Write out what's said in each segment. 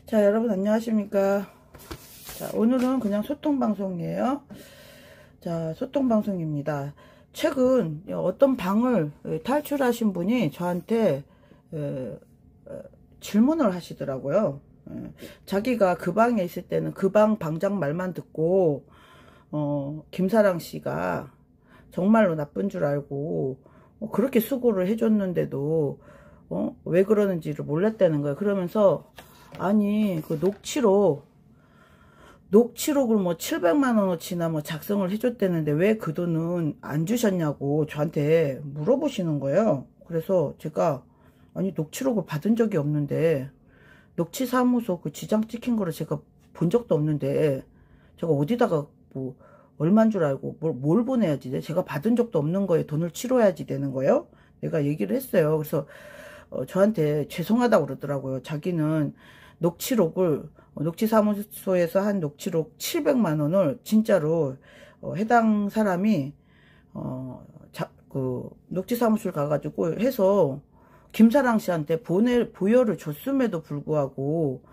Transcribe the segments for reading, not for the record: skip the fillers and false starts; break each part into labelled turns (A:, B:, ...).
A: 자, 여러분 안녕하십니까. 자, 오늘은 그냥 소통방송이에요. 자, 소통방송입니다. 최근 어떤 방을 탈출하신 분이 저한테 질문을 하시더라고요. 자기가 그 방에 있을 때는 그 방장 말만 듣고 김사랑 씨가 정말로 나쁜 줄 알고 그렇게 수고를 해줬는데도 왜 그러는지를 몰랐다는 거예요. 그러면서 아니 그 녹취록을 뭐 700만원어치나 뭐 작성을 해줬다는데 왜 그 돈은 안 주셨냐고 저한테 물어보시는 거예요. 그래서 제가 아니 녹취록을 받은 적이 없는데 녹취사무소 그 지장 찍힌 거를 제가 본 적도 없는데 제가 어디다가 뭐 얼마인 줄 알고 뭘 보내야지 돼? 제가 받은 적도 없는 거에 돈을 치러야지 되는 거예요. 내가 얘기를 했어요. 그래서 저한테 죄송하다고 그러더라고요. 자기는 녹취사무소에서 한 녹취록 700만원을 진짜로 해당 사람이 그 녹취사무소를 가가지고 해서 김사랑 씨한테 보여를 줬음에도 불구하고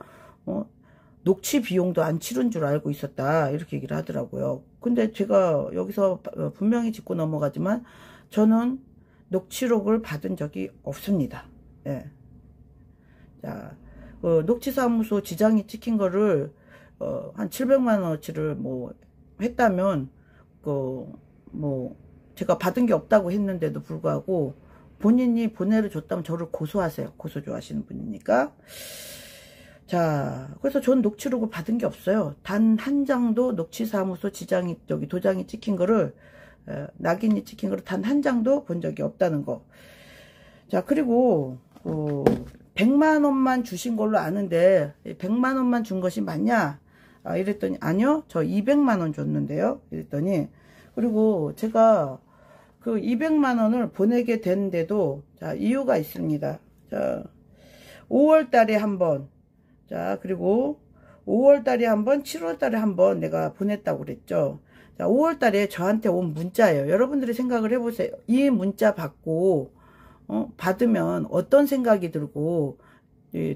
A: 녹취 비용도 안 치른 줄 알고 있었다 이렇게 얘기를 하더라고요. 근데 제가 여기서 분명히 짚고 넘어가지만 저는 녹취록을 받은 적이 없습니다. 예. 자, 녹취사무소 지장이 찍힌 거를 한 700만원어치를 뭐 했다면 뭐 제가 받은 게 없다고 했는데도 불구하고 본인이 보내를 줬다면 저를 고소하세요. 고소 좋아하시는 분이니까. 자, 그래서 전 녹취록을 받은 게 없어요. 단 한 장도 녹취사무소 지장이 도장이 찍힌 거를 낙인이 찍힌 거를 단 한 장도 본 적이 없다는 거. 자, 그리고 100만원만 주신 걸로 아는데 100만원만 준 것이 맞냐? 이랬더니 아니요, 저 200만원 줬는데요. 이랬더니 그리고 제가 그 200만원을 보내게 된데도 자, 이유가 있습니다. 자, 5월달에 한번, 자, 그리고 5월달에 한번, 7월달에 한번 내가 보냈다고 그랬죠. 자, 5월달에 저한테 온 문자예요. 여러분들이 생각을 해보세요. 이 문자 받고 받으면 어떤 생각이 들고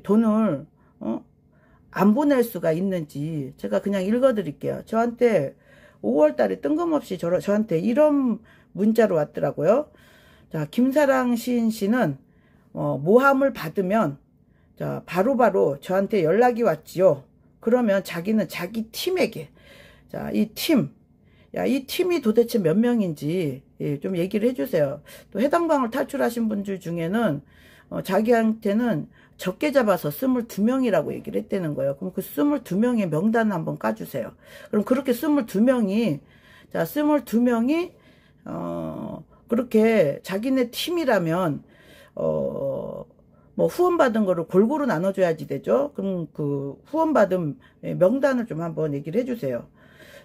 A: 돈을 안 보낼 수가 있는지 제가 그냥 읽어 드릴게요. 저한테 5월달에 뜬금없이 저한테 이런 문자로 왔더라고요. 자, 김사랑 시인 씨는 모함을 받으면 자, 바로바로 저한테 연락이 왔지요. 그러면 자기는 자기 팀에게 자, 이 팀이 도대체 몇 명인지 좀 얘기를 해주세요. 또 해당 방을 탈출하신 분들 중에는 자기한테는 적게 잡아서 22명이라고 얘기를 했다는 거예요. 그럼 그 22명의 명단을 한번 까주세요. 그럼 그렇게 22명이 자 22명이 그렇게 자기네 팀이라면 뭐 후원받은 거를 골고루 나눠줘야지 되죠. 그럼 그 후원받은 명단을 좀 한번 얘기를 해주세요.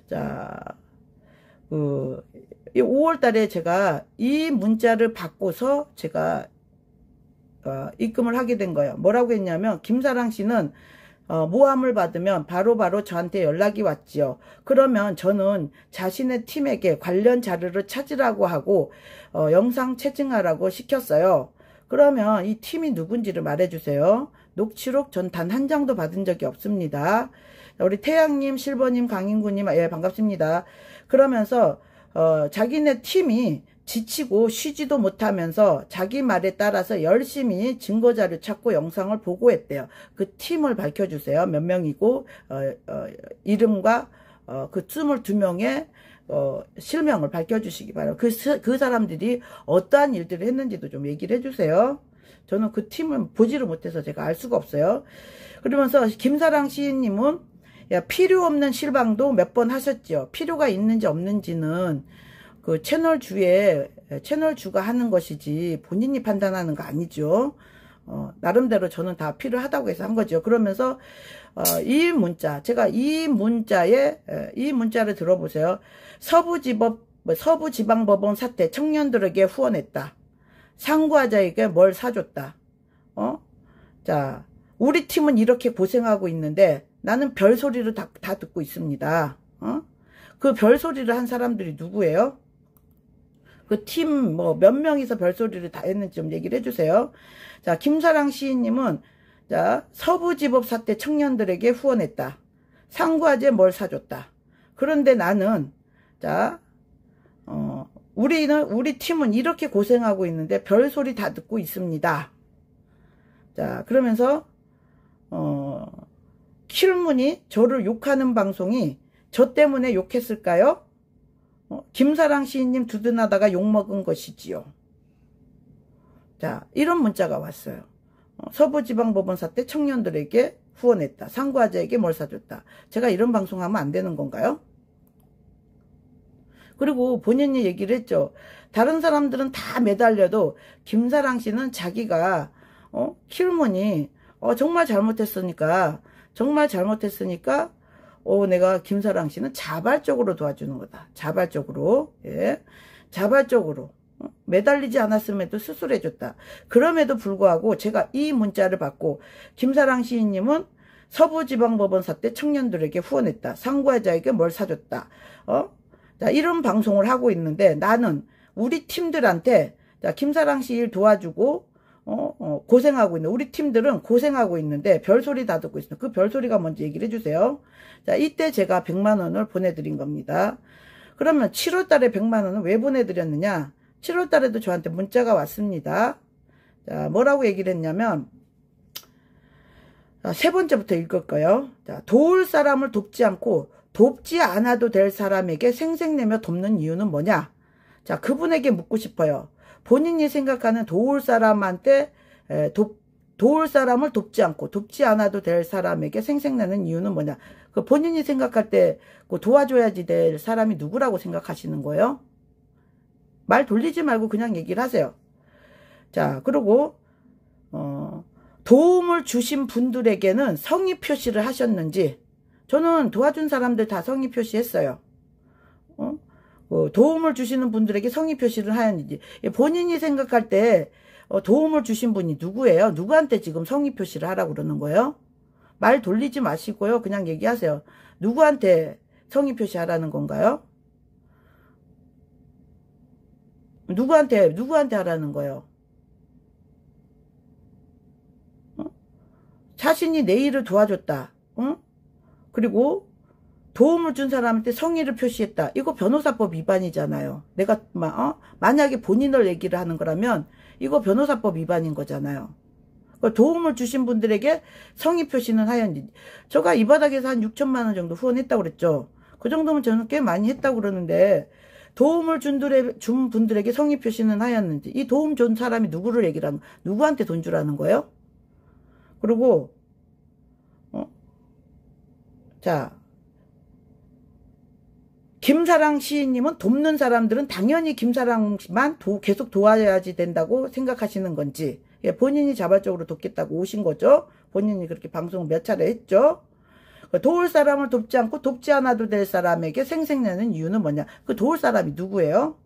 A: 자, 이 5월 달에 제가 이 문자를 받고서 제가 입금을 하게 된 거예요. 뭐라고 했냐면 김사랑 씨는 모함을 받으면 바로바로 저한테 연락이 왔지요. 그러면 저는 자신의 팀에게 관련 자료를 찾으라고 하고 영상 채증하라고 시켰어요. 그러면 이 팀이 누군지를 말해주세요. 녹취록 전 단 한 장도 받은 적이 없습니다. 우리 태양님, 실버님, 강인구님, 예, 반갑습니다. 그러면서 자기네 팀이 지치고 쉬지도 못하면서 자기 말에 따라서 열심히 증거자료 찾고 영상을 보고했대요. 그 팀을 밝혀주세요. 몇 명이고 이름과 그 22명의 실명을 밝혀주시기 바라요. 그 사람들이 어떠한 일들을 했는지도 좀 얘기를 해주세요. 저는 그 팀을 보지를 못해서 제가 알 수가 없어요. 그러면서 김사랑 시인님은 필요 없는 실방도 몇 번 하셨죠. 필요가 있는지 없는지는 그 채널주가 하는 것이지 본인이 판단하는 거 아니죠. 나름대로 저는 다 필요하다고 해서 한 거죠. 그러면서 이 문자, 제가 이 문자를 들어보세요. 서부지방법원 사태 청년들에게 후원했다. 상고하자에게 뭘 사줬다. 자, 우리 팀은 이렇게 고생하고 있는데 나는 별소리를 다 듣고 있습니다. 그 별소리를 한 사람들이 누구예요? 그 팀 뭐 몇 명이서 별소리를 다 했는지 좀 얘기를 해주세요. 자, 김사랑 시인님은 자, 서부지법 사태 청년들에게 후원했다. 상부하재 뭘 사줬다. 그런데 나는, 자, 우리 팀은 이렇게 고생하고 있는데 별소리 다 듣고 있습니다. 자, 그러면서, 킬문이 저를 욕하는 방송이 저 때문에 욕했을까요? 김사랑 시인님 두둔하다가 욕먹은 것이지요. 자, 이런 문자가 왔어요. 서부지방법원 사태 청년들에게 후원했다. 상고하자에게 뭘 사줬다. 제가 이런 방송하면 안 되는 건가요? 그리고 본인이 얘기를 했죠. 다른 사람들은 다 매달려도 김사랑 씨는 자기가 킬문이 정말 잘못했으니까 내가 김사랑 씨는 자발적으로 도와주는 거다. 자발적으로. 예. 자발적으로. 매달리지 않았음에도 수술해줬다. 그럼에도 불구하고 제가 이 문자를 받고 김사랑 시인님은 서부지방법원 사태 청년들에게 후원했다. 상고자에게 뭘 사줬다. 자, 이런 방송을 하고 있는데 나는 우리 팀들한테 자, 김사랑 씨 일 도와주고 고생하고 있는 우리 팀들은 고생하고 있는데 별소리 다 듣고 있습니다. 그 별소리가 뭔지 얘기를 해주세요. 자, 이때 제가 100만 원을 보내드린 겁니다. 그러면 7월 달에 100만 원은 왜 보내드렸느냐? 7월 달에도 저한테 문자가 왔습니다. 자, 뭐라고 얘기를 했냐면, 자, 세 번째부터 읽을 거예요. 자, 도울 사람을 돕지 않고 돕지 않아도 될 사람에게 생색내며 돕는 이유는 뭐냐? 자, 그분에게 묻고 싶어요. 본인이 생각하는 도울 사람한테 도울 사람을 돕지 않고 돕지 않아도 될 사람에게 생색내는 이유는 뭐냐? 그 본인이 생각할 때 도와줘야지 될 사람이 누구라고 생각하시는 거예요? 말 돌리지 말고 그냥 얘기를 하세요. 자, 그리고 도움을 주신 분들에게는 성의 표시를 하셨는지. 저는 도와준 사람들 다 성의 표시했어요. 도움을 주시는 분들에게 성의 표시를 하였는지. 본인이 생각할 때 도움을 주신 분이 누구예요? 누구한테 지금 성의 표시를 하라고 그러는 거예요? 말 돌리지 마시고요. 그냥 얘기하세요. 누구한테 성의 표시하라는 건가요? 누구한테 하라는 거예요? 자신이 내 일을 도와줬다. 그리고 도움을 준 사람한테 성의를 표시했다. 이거 변호사법 위반이잖아요. 내가 만약에 본인을 얘기를 하는 거라면 이거 변호사법 위반인 거잖아요. 도움을 주신 분들에게 성의 표시는 하였는지. 제가 이 바닥에서 한 6천만 원 정도 후원했다고 그랬죠. 그 정도면 저는 꽤 많이 했다고 그러는데 도움을 준 분들에게 성의 표시는 하였는지. 이 도움 준 사람이 누구를 얘기를 하는, 누구한테 돈 주라는 거예요? 그리고 자, 김사랑 시인님은 돕는 사람들은 당연히 김사랑만 계속 도와야지 된다고 생각하시는 건지. 본인이 자발적으로 돕겠다고 오신 거죠. 본인이 그렇게 방송을 몇 차례 했죠. 도울 사람을 돕지 않고 돕지 않아도 될 사람에게 생색내는 이유는 뭐냐. 그 도울 사람이 누구예요?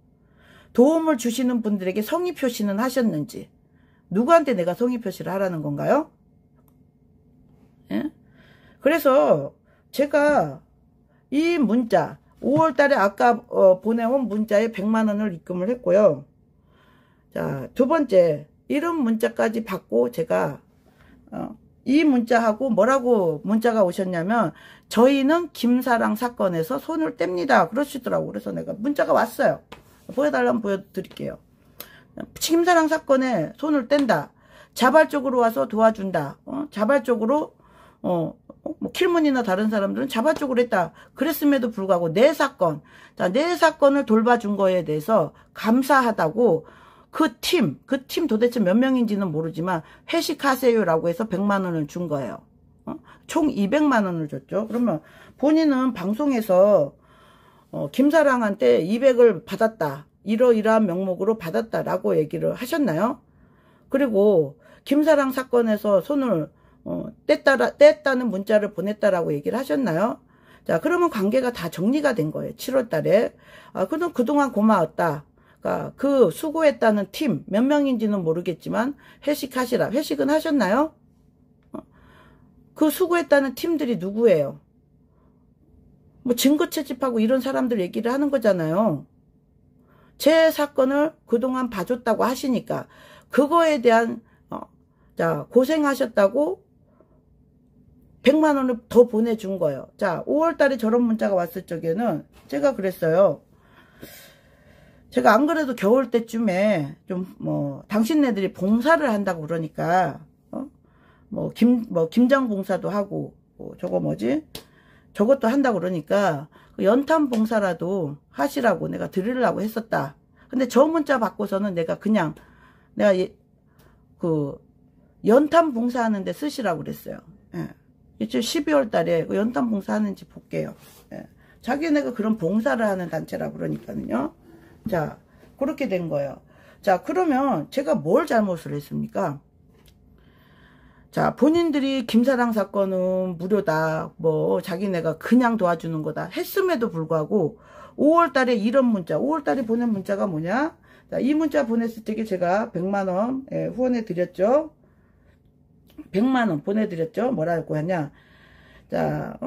A: 도움을 주시는 분들에게 성의 표시는 하셨는지. 누구한테 내가 성의 표시를 하라는 건가요? 예? 그래서 제가 이 문자 5월 달에 아까 보내온 문자에 100만 원을 입금을 했고요. 자, 두 번째 이런 문자까지 받고 제가 이 문자하고 뭐라고 문자가 오셨냐면 저희는 김사랑 사건에서 손을 뗍니다. 그러시더라고. 그래서 내가 문자가 왔어요. 보여달라면 보여드릴게요. 김사랑 사건에 손을 뗀다. 자발적으로 와서 도와준다. 자발적으로 뭐 킬문이나 다른 사람들은 자발적으로 했다. 그랬음에도 불구하고 내 사건, 자, 내 사건을 돌봐준 거에 대해서 감사하다고 그 팀 도대체 몇 명인지는 모르지만 회식하세요라고 해서 100만 원을 준 거예요. 총 200만 원을 줬죠. 그러면 본인은 방송에서 김사랑한테 200을 받았다. 이러이러한 명목으로 받았다라고 얘기를 하셨나요? 그리고 김사랑 사건에서 손을 뗐다는 문자를 보냈다라고 얘기를 하셨나요? 자, 그러면 관계가 다 정리가 된 거예요. 7월 달에. 그럼 그동안 고마웠다. 그러니까 그 수고했다는 팀, 몇 명인지는 모르겠지만 회식하시라. 회식은 하셨나요? 그 수고했다는 팀들이 누구예요? 뭐 증거 채집하고 이런 사람들 얘기를 하는 거잖아요. 제 사건을 그동안 봐줬다고 하시니까 그거에 대한 자, 고생하셨다고 100만 원을 더 보내준 거예요. 자, 5월 달에 저런 문자가 왔을 적에는 제가 그랬어요. 제가 안 그래도 겨울 때쯤에 좀 당신네들이 봉사를 한다고 그러니까 김장 봉사도 하고 저거 뭐지? 저것도 한다고 그러니까 연탄 봉사라도 하시라고 내가 드리려고 했었다. 근데 저 문자 받고서는 내가 연탄 봉사하는데 쓰시라고 그랬어요. 예. 이제 12월 달에 연탄 봉사하는지 볼게요. 예. 자기네가 그런 봉사를 하는 단체라고 그러니까요. 자, 그렇게 된 거예요. 자, 그러면 제가 뭘 잘못을 했습니까? 자, 본인들이 김사랑 사건은 무료다, 자기네가 그냥 도와주는 거다 했음에도 불구하고 5월 달에 이런 문자, 5월 달에 보낸 문자가 뭐냐? 자, 이 문자 보냈을 때 제가 100만 원 후원해 드렸죠. 100만 원 보내드렸죠. 뭐라고 하냐? 자,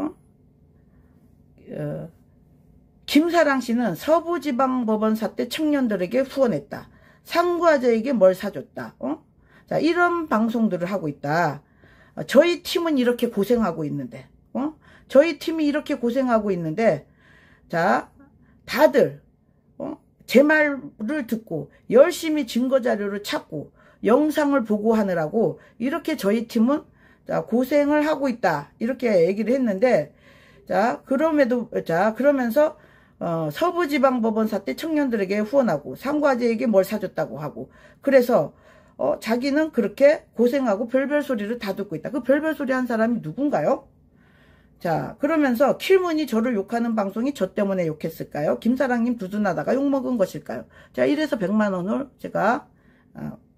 A: 김사랑 씨는 서부지방법원 사태 청년들에게 후원했다. 상과자에게 뭘 사줬다. 자, 이런 방송들을 하고 있다. 저희 팀은 이렇게 고생하고 있는데, 저희 팀이 이렇게 고생하고 있는데, 자, 다들, 제 말을 듣고 열심히 증거자료를 찾고 영상을 보고 하느라고 이렇게 저희 팀은 자, 고생을 하고 있다. 이렇게 얘기를 했는데, 자, 그러면서, 서부지방법원 사태 청년들에게 후원하고 상과자에게 뭘 사줬다고 하고, 그래서, 자기는 그렇게 고생하고 별별 소리를 다 듣고 있다. 그 별별 소리 한 사람이 누군가요? 자, 그러면서 킬문이 저를 욕하는 방송이 저 때문에 욕했을까요? 김사랑님 두둔하다가 욕먹은 것일까요? 자, 이래서 100만 원을 제가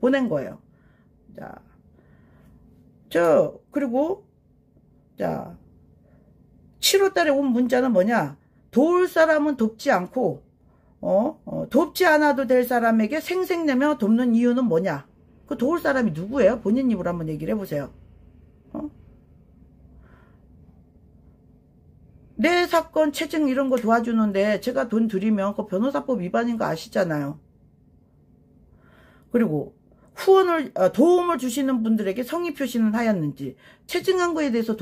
A: 보낸 거예요. 자, 그리고, 자, 7월 달에 온 문자는 뭐냐? 도울 사람은 돕지 않고, 돕지 않아도 될 사람에게 생색내며 돕는 이유는 뭐냐? 그 도울 사람이 누구예요? 본인 입으로 한번 얘기를 해보세요. 내 사건 체증 이런 거 도와주는데 제가 돈 드리면 그 변호사법 위반인 거 아시잖아요. 그리고 도움을 주시는 분들에게 성의 표시는 하였는지, 체증한 거에 대해서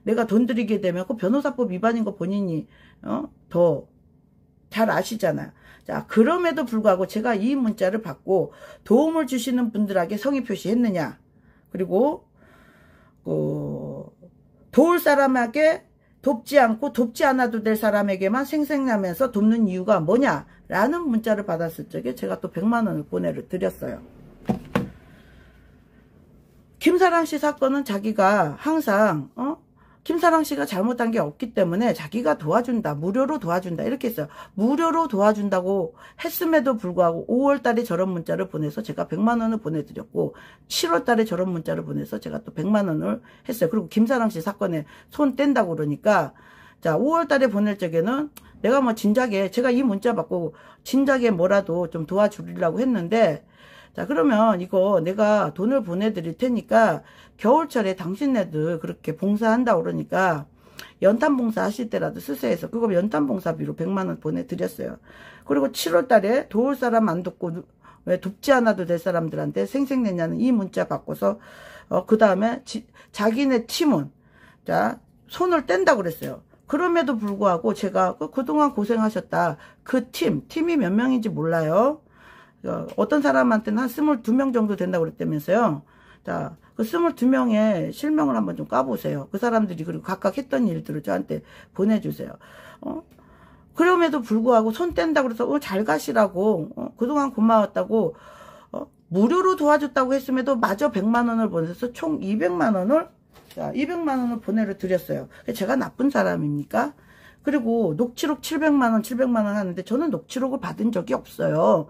A: 내가 돈 드리게 되면 그 변호사법 위반인 거 본인이 더 잘 아시잖아요. 자, 그럼에도 불구하고 제가 이 문자를 받고 도움을 주시는 분들에게 성의 표시했느냐, 그리고 도울 사람에게 돕지 않고 돕지 않아도 될 사람에게만 생색나면서 돕는 이유가 뭐냐라는 문자를 받았을 적에 제가 또 100만 원을 보내드렸어요. 김사랑 씨 사건은 자기가 항상 김사랑 씨가 잘못한 게 없기 때문에 자기가 도와준다, 무료로 도와준다 이렇게 했어요. 무료로 도와준다고 했음에도 불구하고 5월 달에 저런 문자를 보내서 제가 100만 원을 보내드렸고, 7월 달에 저런 문자를 보내서 제가 또 100만 원을 했어요. 그리고 김사랑 씨 사건에 손 뗀다고 그러니까, 자, 5월 달에 보낼 적에는 내가 진작에 제가 이 문자 받고 진작에 뭐라도 좀 도와주려고 했는데, 자, 그러면 이거 내가 돈을 보내드릴 테니까 겨울철에 당신네들 그렇게 봉사한다고 그러니까 연탄 봉사 하실 때라도 쓰세요 해서 그거 연탄 봉사비로 100만 원 보내드렸어요. 그리고 7월 달에 도울 사람 안 돕고 왜 돕지 않아도 될 사람들한테 생색내냐는 이 문자 받고서 그 다음에 자기네 팀은 자 손을 뗀다고 그랬어요. 그럼에도 불구하고 제가 그동안 고생하셨다. 그 팀이 몇 명인지 몰라요. 어떤 사람한테는 한 22명 정도 된다고 그랬다면서요. 자, 그 22명의 실명을 한번 좀 까보세요. 그 사람들이 그리고 각각 했던 일들을 저한테 보내주세요. 그럼에도 불구하고 손 뗀다고 그래서 잘 가시라고 그동안 고마웠다고 무료로 도와줬다고 했음에도 마저 100만 원을 보내서 총 200만 원을 자 200만 원을 보내드렸어요. 제가 나쁜 사람입니까? 그리고 녹취록 700만 원 하는데 저는 녹취록을 받은 적이 없어요.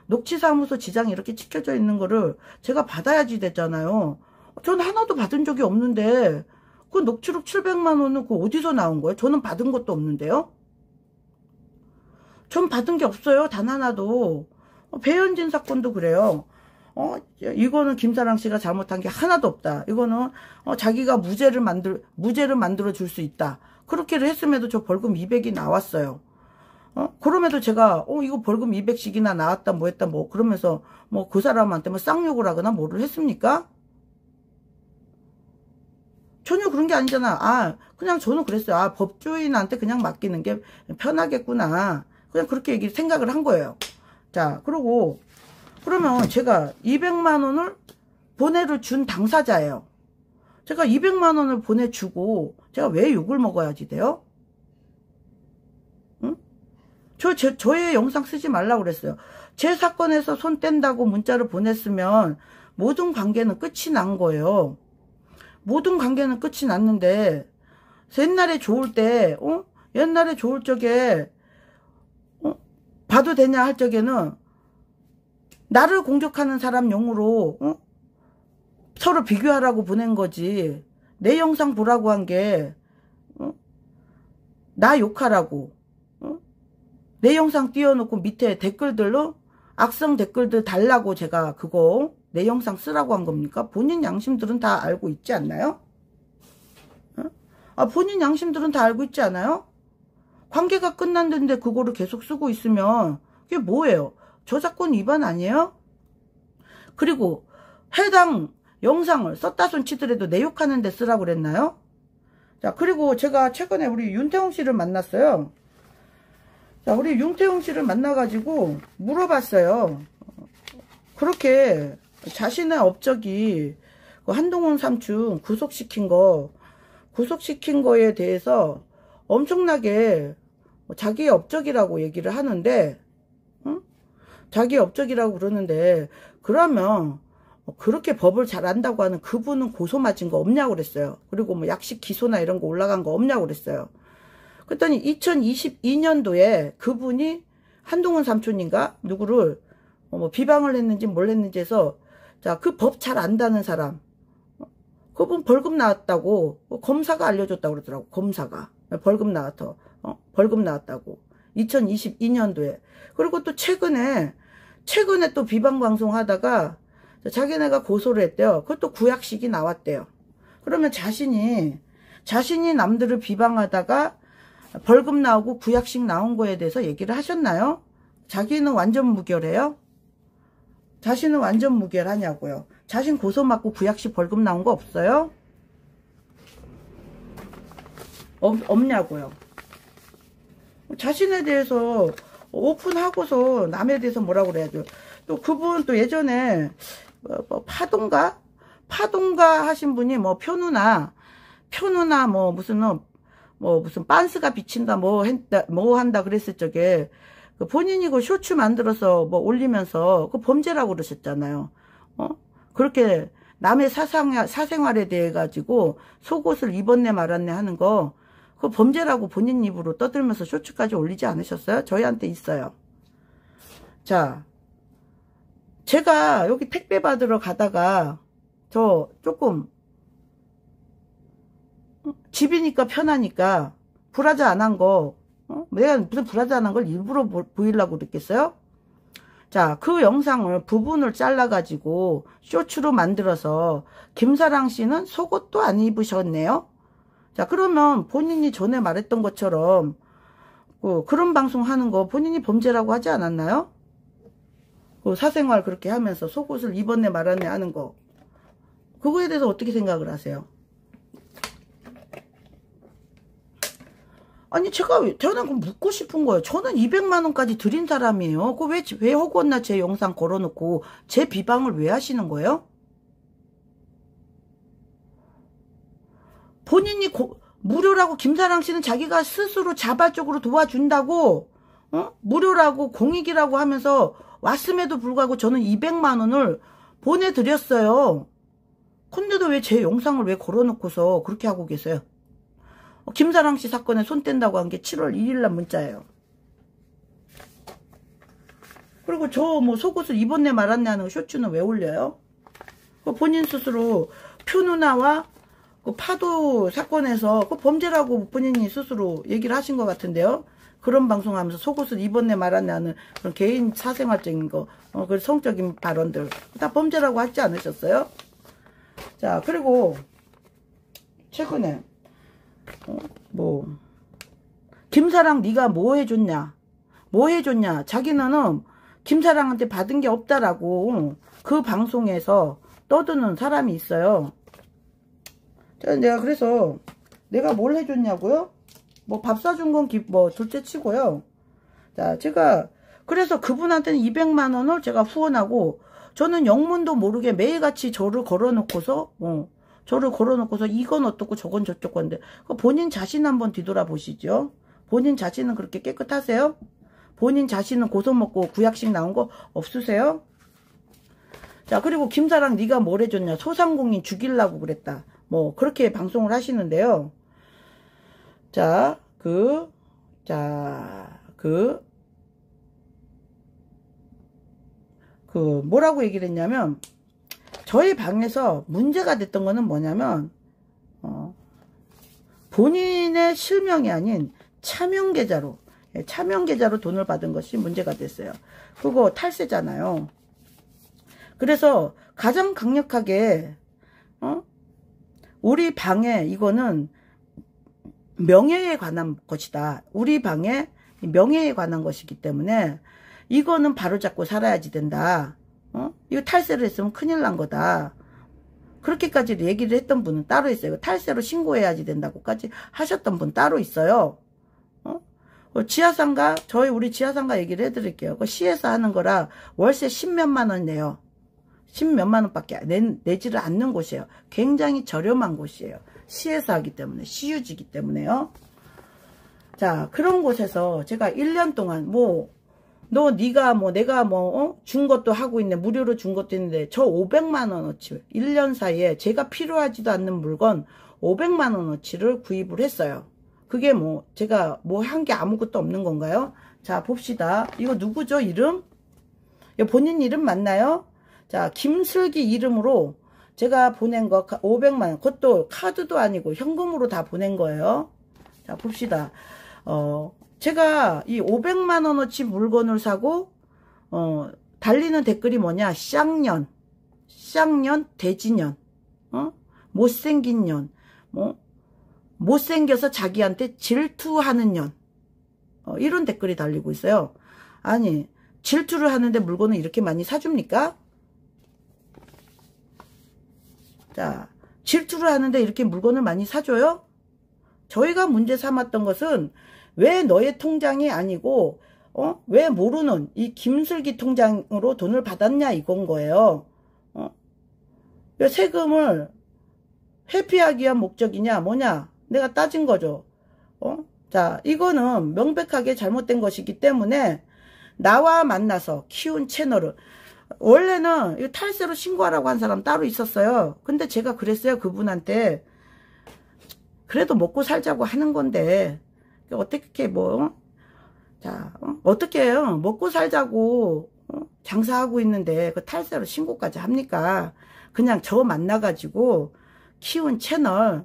A: 녹취사무소 지장이 이렇게 찍혀져 있는 거를 제가 받아야지 되잖아요. 저는 하나도 받은 적이 없는데 그 녹취록 700만 원은 그 어디서 나온 거예요? 저는 받은 것도 없는데요. 전 받은 게 없어요. 단 하나도. 배현진 사건도 그래요. 이거는 김사랑 씨가 잘못한 게 하나도 없다. 이거는 자기가 무죄를 만들어 줄 수 있다. 그렇게를 했음에도 저 벌금 200이 나왔어요. 그럼에도 제가 이거 벌금 200씩이나 나왔다 뭐 했다 뭐 그러면서 뭐 그 사람한테 뭐 쌍욕을 하거나 뭐를 했습니까? 전혀 그런 게 아니잖아. 아, 그냥 저는 그랬어요. 아, 법조인한테 그냥 맡기는 게 편하겠구나. 그냥 그렇게 생각을 한 거예요. 자, 그러고, 그러면 제가 200만 원을 보내를 준 당사자예요. 제가 200만 원을 보내주고, 제가 왜 욕을 먹어야지 돼요? 응? 저의 영상 쓰지 말라고 그랬어요. 제 사건에서 손 뗀다고 문자를 보냈으면 모든 관계는 끝이 난 거예요. 모든 관계는 끝이 났는데 옛날에 좋을 때 옛날에 좋을 적에 봐도 되냐 할 적에는 나를 공격하는 사람 용으로 서로 비교하라고 보낸 거지. 내 영상 보라고 한 게 나 욕하라고 내 영상 띄워놓고 밑에 댓글들로 악성 댓글들 달라고 제가 그거 내 영상 쓰라고 한 겁니까? 본인 양심들은 다 알고 있지 않나요? 아, 본인 양심들은 다 알고 있지 않아요? 관계가 끝났는데 그거를 계속 쓰고 있으면 그게 뭐예요? 저작권 위반 아니에요? 그리고 해당 영상을 썼다 손 치더라도 내 욕하는 데 쓰라고 그랬나요? 자, 그리고 제가 최근에 우리 윤태홍 씨를 만났어요. 자, 우리 윤태홍 씨를 만나가지고 물어봤어요. 그렇게 자신의 업적이 한동훈 삼촌 구속시킨 거에 대해서 엄청나게 자기의 업적이라고 얘기를 하는데, 자기의 업적이라고 그러는데, 그러면 그렇게 법을 잘 안다고 하는 그분은 고소 맞은 거 없냐고 그랬어요. 그리고 뭐 약식 기소나 이런 거 올라간 거 없냐고 그랬어요. 그랬더니 2022년도에 그분이 한동훈 삼촌인가 누구를 뭐 비방을 했는지 뭘 했는지 해서, 자, 그 법 잘 안다는 사람, 그분 벌금 나왔다고 검사가 알려줬다고 그러더라고. 검사가 벌금 나왔다고 2022년도에. 그리고 또 최근에 또 비방 방송 하다가 자기네가 고소를 했대요. 그것도 구약식이 나왔대요. 그러면 자신이 남들을 비방하다가 벌금 나오고 구약식 나온 거에 대해서 얘기를 하셨나요? 자기는 완전 무결해요? 자신은 완전 무결하냐고요. 자신 고소 맞고 구약식 벌금 나온 거 없어요? 없냐고요. 자신에 대해서 오픈하고서 남에 대해서 뭐라고 그래야죠. 또 그분 또 예전에 파동가 하신 분이 뭐 표누나 뭐 무슨 빤스가 비친다 뭐 한다 그랬을 적에 본인이 그 쇼츠 만들어서 뭐 올리면서 그 범죄라고 그러셨잖아요. 그렇게 남의 사생활에 대해 가지고 속옷을 입었네 말았네 하는 거 그 범죄라고 본인 입으로 떠들면서 쇼츠까지 올리지 않으셨어요? 저희한테 있어요. 자, 제가 여기 택배 받으러 가다가 저 조금 집이니까 편하니까 브라자 안 한 거 내가 무슨 브라자 안 한 걸 일부러 보이려고 그랬겠어요? 자, 그 영상을 부분을 잘라가지고 쇼츠로 만들어서 김사랑 씨는 속옷도 안 입으셨네요. 자, 그러면 본인이 전에 말했던 것처럼 그런 방송 하는 거 본인이 범죄라고 하지 않았나요? 사생활 그렇게 하면서 속옷을 입었네 말았네 하는 거. 그거에 대해서 어떻게 생각을 하세요? 아니, 저는 묻고 싶은 거예요. 저는 200만 원까지 드린 사람이에요. 왜 허구나 제 영상 걸어놓고 제 비방을 왜 하시는 거예요? 본인이 무료라고 김사랑 씨는 자기가 스스로 자발적으로 도와준다고 무료라고 공익이라고 하면서 왔음에도 불구하고 저는 200만 원을 보내드렸어요. 근데도 왜 제 영상을 왜 걸어놓고서 그렇게 하고 계세요? 김사랑 씨 사건에 손 뗀다고 한 게 7월 1일 날 문자예요. 그리고 저 뭐 속옷을 입었네 말았네 하는 쇼츠는 왜 올려요? 본인 스스로 표누나와 그 파도 사건에서 그 범죄라고 본인이 스스로 얘기를 하신 것 같은데요. 그런 방송하면서 속옷을 입었네 말았네 하는 그런 개인 사생활적인 거, 그 성적인 발언들 다 범죄라고 하지 않으셨어요? 자, 그리고 최근에 김사랑 네가 뭐 해줬냐? 자기는 김사랑한테 받은 게 없다라고 그 방송에서 떠드는 사람이 있어요. 자, 내가 그래서 내가 뭘 해줬냐고요? 뭐 밥 사준 건 뭐 둘째 치고요. 자, 제가 그래서 그분한테는 200만 원을 제가 후원하고, 저는 영문도 모르게 매일같이 저를 걸어놓고서 이건 어떻고 저건 저쪽 건데, 본인 자신 한번 뒤돌아보시죠. 본인 자신은 그렇게 깨끗하세요? 본인 자신은 고소 먹고 구약식 나온 거 없으세요? 자, 그리고 김사랑 네가 뭘 해줬냐, 소상공인 죽이려고 그랬다, 뭐 그렇게 방송을 하시는데요. 뭐라고 얘기를 했냐면, 저희 방에서 문제가 됐던 거는 뭐냐면, 본인의 실명이 아닌 차명 계좌로 돈을 받은 것이 문제가 됐어요. 그거 탈세잖아요. 그래서 가장 강력하게, 우리 방에 이거는 명예에 관한 것이다. 우리 방에 명예에 관한 것이기 때문에 이거는 바로잡고 살아야지 된다. 이거 탈세를 했으면 큰일 난 거다. 그렇게까지 얘기를 했던 분은 따로 있어요. 탈세로 신고해야지 된다고까지 하셨던 분 따로 있어요. 지하상가, 우리 지하상가 얘기를 해드릴게요. 그 시에서 하는 거라 월세 10몇만 원 내요. 10몇만 원밖에 내지를 않는 곳이에요. 굉장히 저렴한 곳이에요. 시에서 하기 때문에, 시유지기 때문에요. 자, 그런 곳에서 제가 1년 동안 내가 준 것도 하고 있네, 무료로 준 것도 있는데, 저 500만 원어치 1년 사이에 제가 필요하지도 않는 물건 500만 원어치를 구입을 했어요. 그게 제가 한 게 아무것도 없는 건가요? 자, 봅시다. 이거 누구죠, 이름? 이거 본인 이름 맞나요? 자, 김슬기 이름으로 제가 보낸 거 500만 원, 그것도 카드도 아니고 현금으로 다 보낸 거예요. 자, 봅시다. 제가 이 500만 원어치 물건을 사고, 달리는 댓글이 뭐냐, 쌍년, 돼지년, 못생긴 년, 못생겨서 자기한테 질투하는 년, 이런 댓글이 달리고 있어요. 아니, 질투를 하는데 물건을 이렇게 많이 사줍니까? 자, 질투를 하는데 이렇게 물건을 많이 사줘요? 저희가 문제 삼았던 것은, 왜 너의 통장이 아니고 왜 모르는 이 김슬기 통장으로 돈을 받았냐, 이건 거예요. 왜 세금을 회피하기 위한 목적이냐, 뭐냐, 내가 따진 거죠. 자, 이거는 명백하게 잘못된 것이기 때문에 나와 만나서 키운 채널을, 원래는 탈세로 신고하라고 한 사람 따로 있었어요. 근데 제가 그랬어요, 그분한테. 그래도 먹고 살자고 하는 건데 어떻게 어떻게 해요? 먹고 살자고 장사하고 있는데 그 탈세로 신고까지 합니까? 그냥 저 만나가지고 키운 채널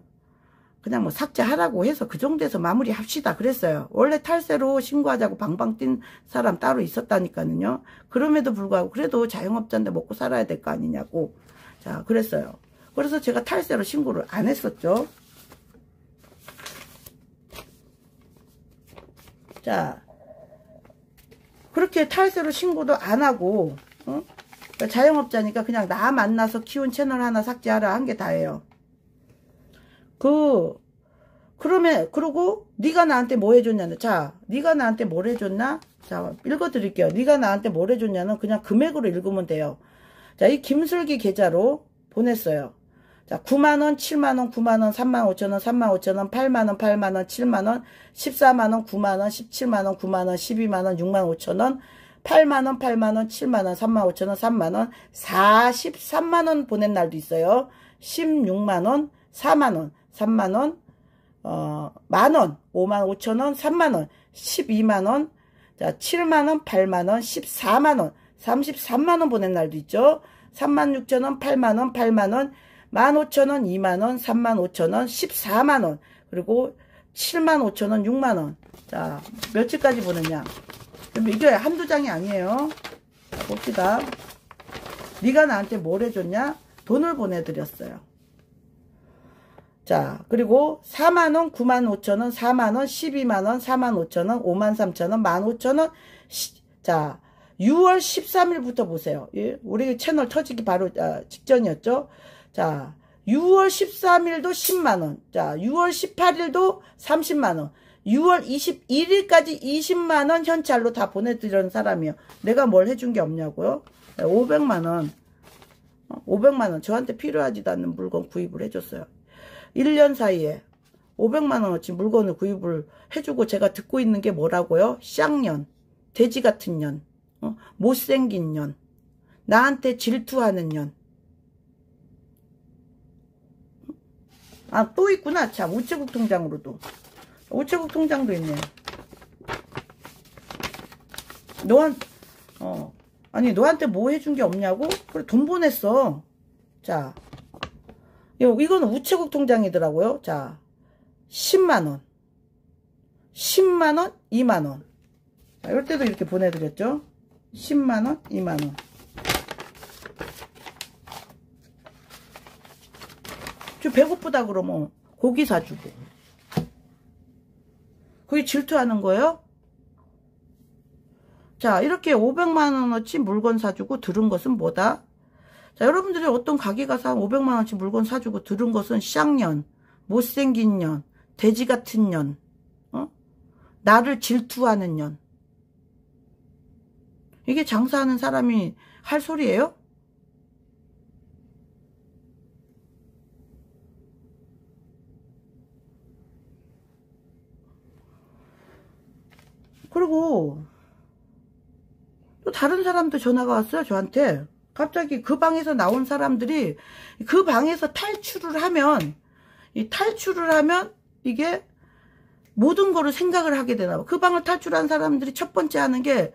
A: 그냥 삭제하라고 해서 그 정도에서 마무리 합시다 그랬어요. 원래 탈세로 신고하자고 방방 뛴 사람 따로 있었다니까요. 그럼에도 불구하고 그래도 자영업자인데 먹고 살아야 될 거 아니냐고. 자, 그랬어요. 그래서 제가 탈세로 신고를 안 했었죠. 자, 그렇게 탈세로 신고도 안 하고, 그러니까 자영업자니까 그냥 나 만나서 키운 채널 하나 삭제하라 한 게 다예요. 그러고 네가 나한테 뭐 해줬냐는, 자, 네가 나한테 뭘 해줬나? 자, 읽어드릴게요. 네가 나한테 뭘 해줬냐는 그냥 금액으로 읽으면 돼요. 자, 이 김슬기 계좌로 보냈어요. 자, 9만원, 7만원, 9만원, 35,000원, 35,000원, 8만원, 8만원, 7만원, 14만원, 9만원, 17만원, 9만원, 12만원, 65,000원, 8만원, 8만원, 7만원, 35,000원, 3만원, 43만원 보낸 날도 있어요. 16만원, 4만원, 3만원, 만원, 55,000원, 3만원, 12만원, 자, 7만원, 8만원, 14만원, 33만원 보낸 날도 있죠. 36,000원, 8만원, 8만원, 15,000원, 2만원, 35,000원, 14만원, 그리고 75,000원, 6만원. 자, 며칠까지 보냈냐? 이게 한두 장이 아니에요. 자, 봅시다. 네가 나한테 뭘 해줬냐? 돈을 보내드렸어요. 자, 그리고 4만원, 95,000원, 4만원, 12만원, 45,000원, 53,000원, 15,000원. 자, 6월 13일부터 보세요. 예? 우리 채널 터지기 바로 직전이었죠. 자, 6월 13일도 10만원. 자, 6월 18일도 30만원. 6월 21일까지 20만원 현찰로 다 보내드리는 사람이에요. 내가 뭘 해준 게 없냐고요? 500만원. 500만원. 저한테 필요하지도 않는 물건 구입을 해줬어요. 1년 사이에 500만원어치 물건을 구입을 해주고 제가 듣고 있는 게 뭐라고요? 쌍년. 돼지 같은 년. 못생긴 년. 나한테 질투하는 년. 아, 또 있구나. 참, 우체국 통장으로도. 우체국 통장도 있네. 아니, 너한테 뭐 해준 게 없냐고? 그래, 돈 보냈어. 자, 이거는 우체국 통장이더라고요. 자, 10만원. 10만원, 2만원. 자, 이럴 때도 이렇게 보내드렸죠. 10만원, 2만원. 저 배고프다 그러면 고기 사주고. 그게 질투하는 거예요? 자, 이렇게 500만원어치 물건 사주고 들은 것은 뭐다? 자, 여러분들이 어떤 가게 가서 500만원어치 물건 사주고 들은 것은 쌍년, 못생긴 년, 돼지 같은 년, 나를 질투하는 년. 이게 장사하는 사람이 할 소리예요? 그리고 또 다른 사람도 전화가 왔어요. 저한테. 갑자기 그 방에서 나온 사람들이 그 방에서 탈출을 하면 이게 모든 거를 생각을 하게 되나 봐. 그 방을 탈출한 사람들이 첫 번째 하는 게,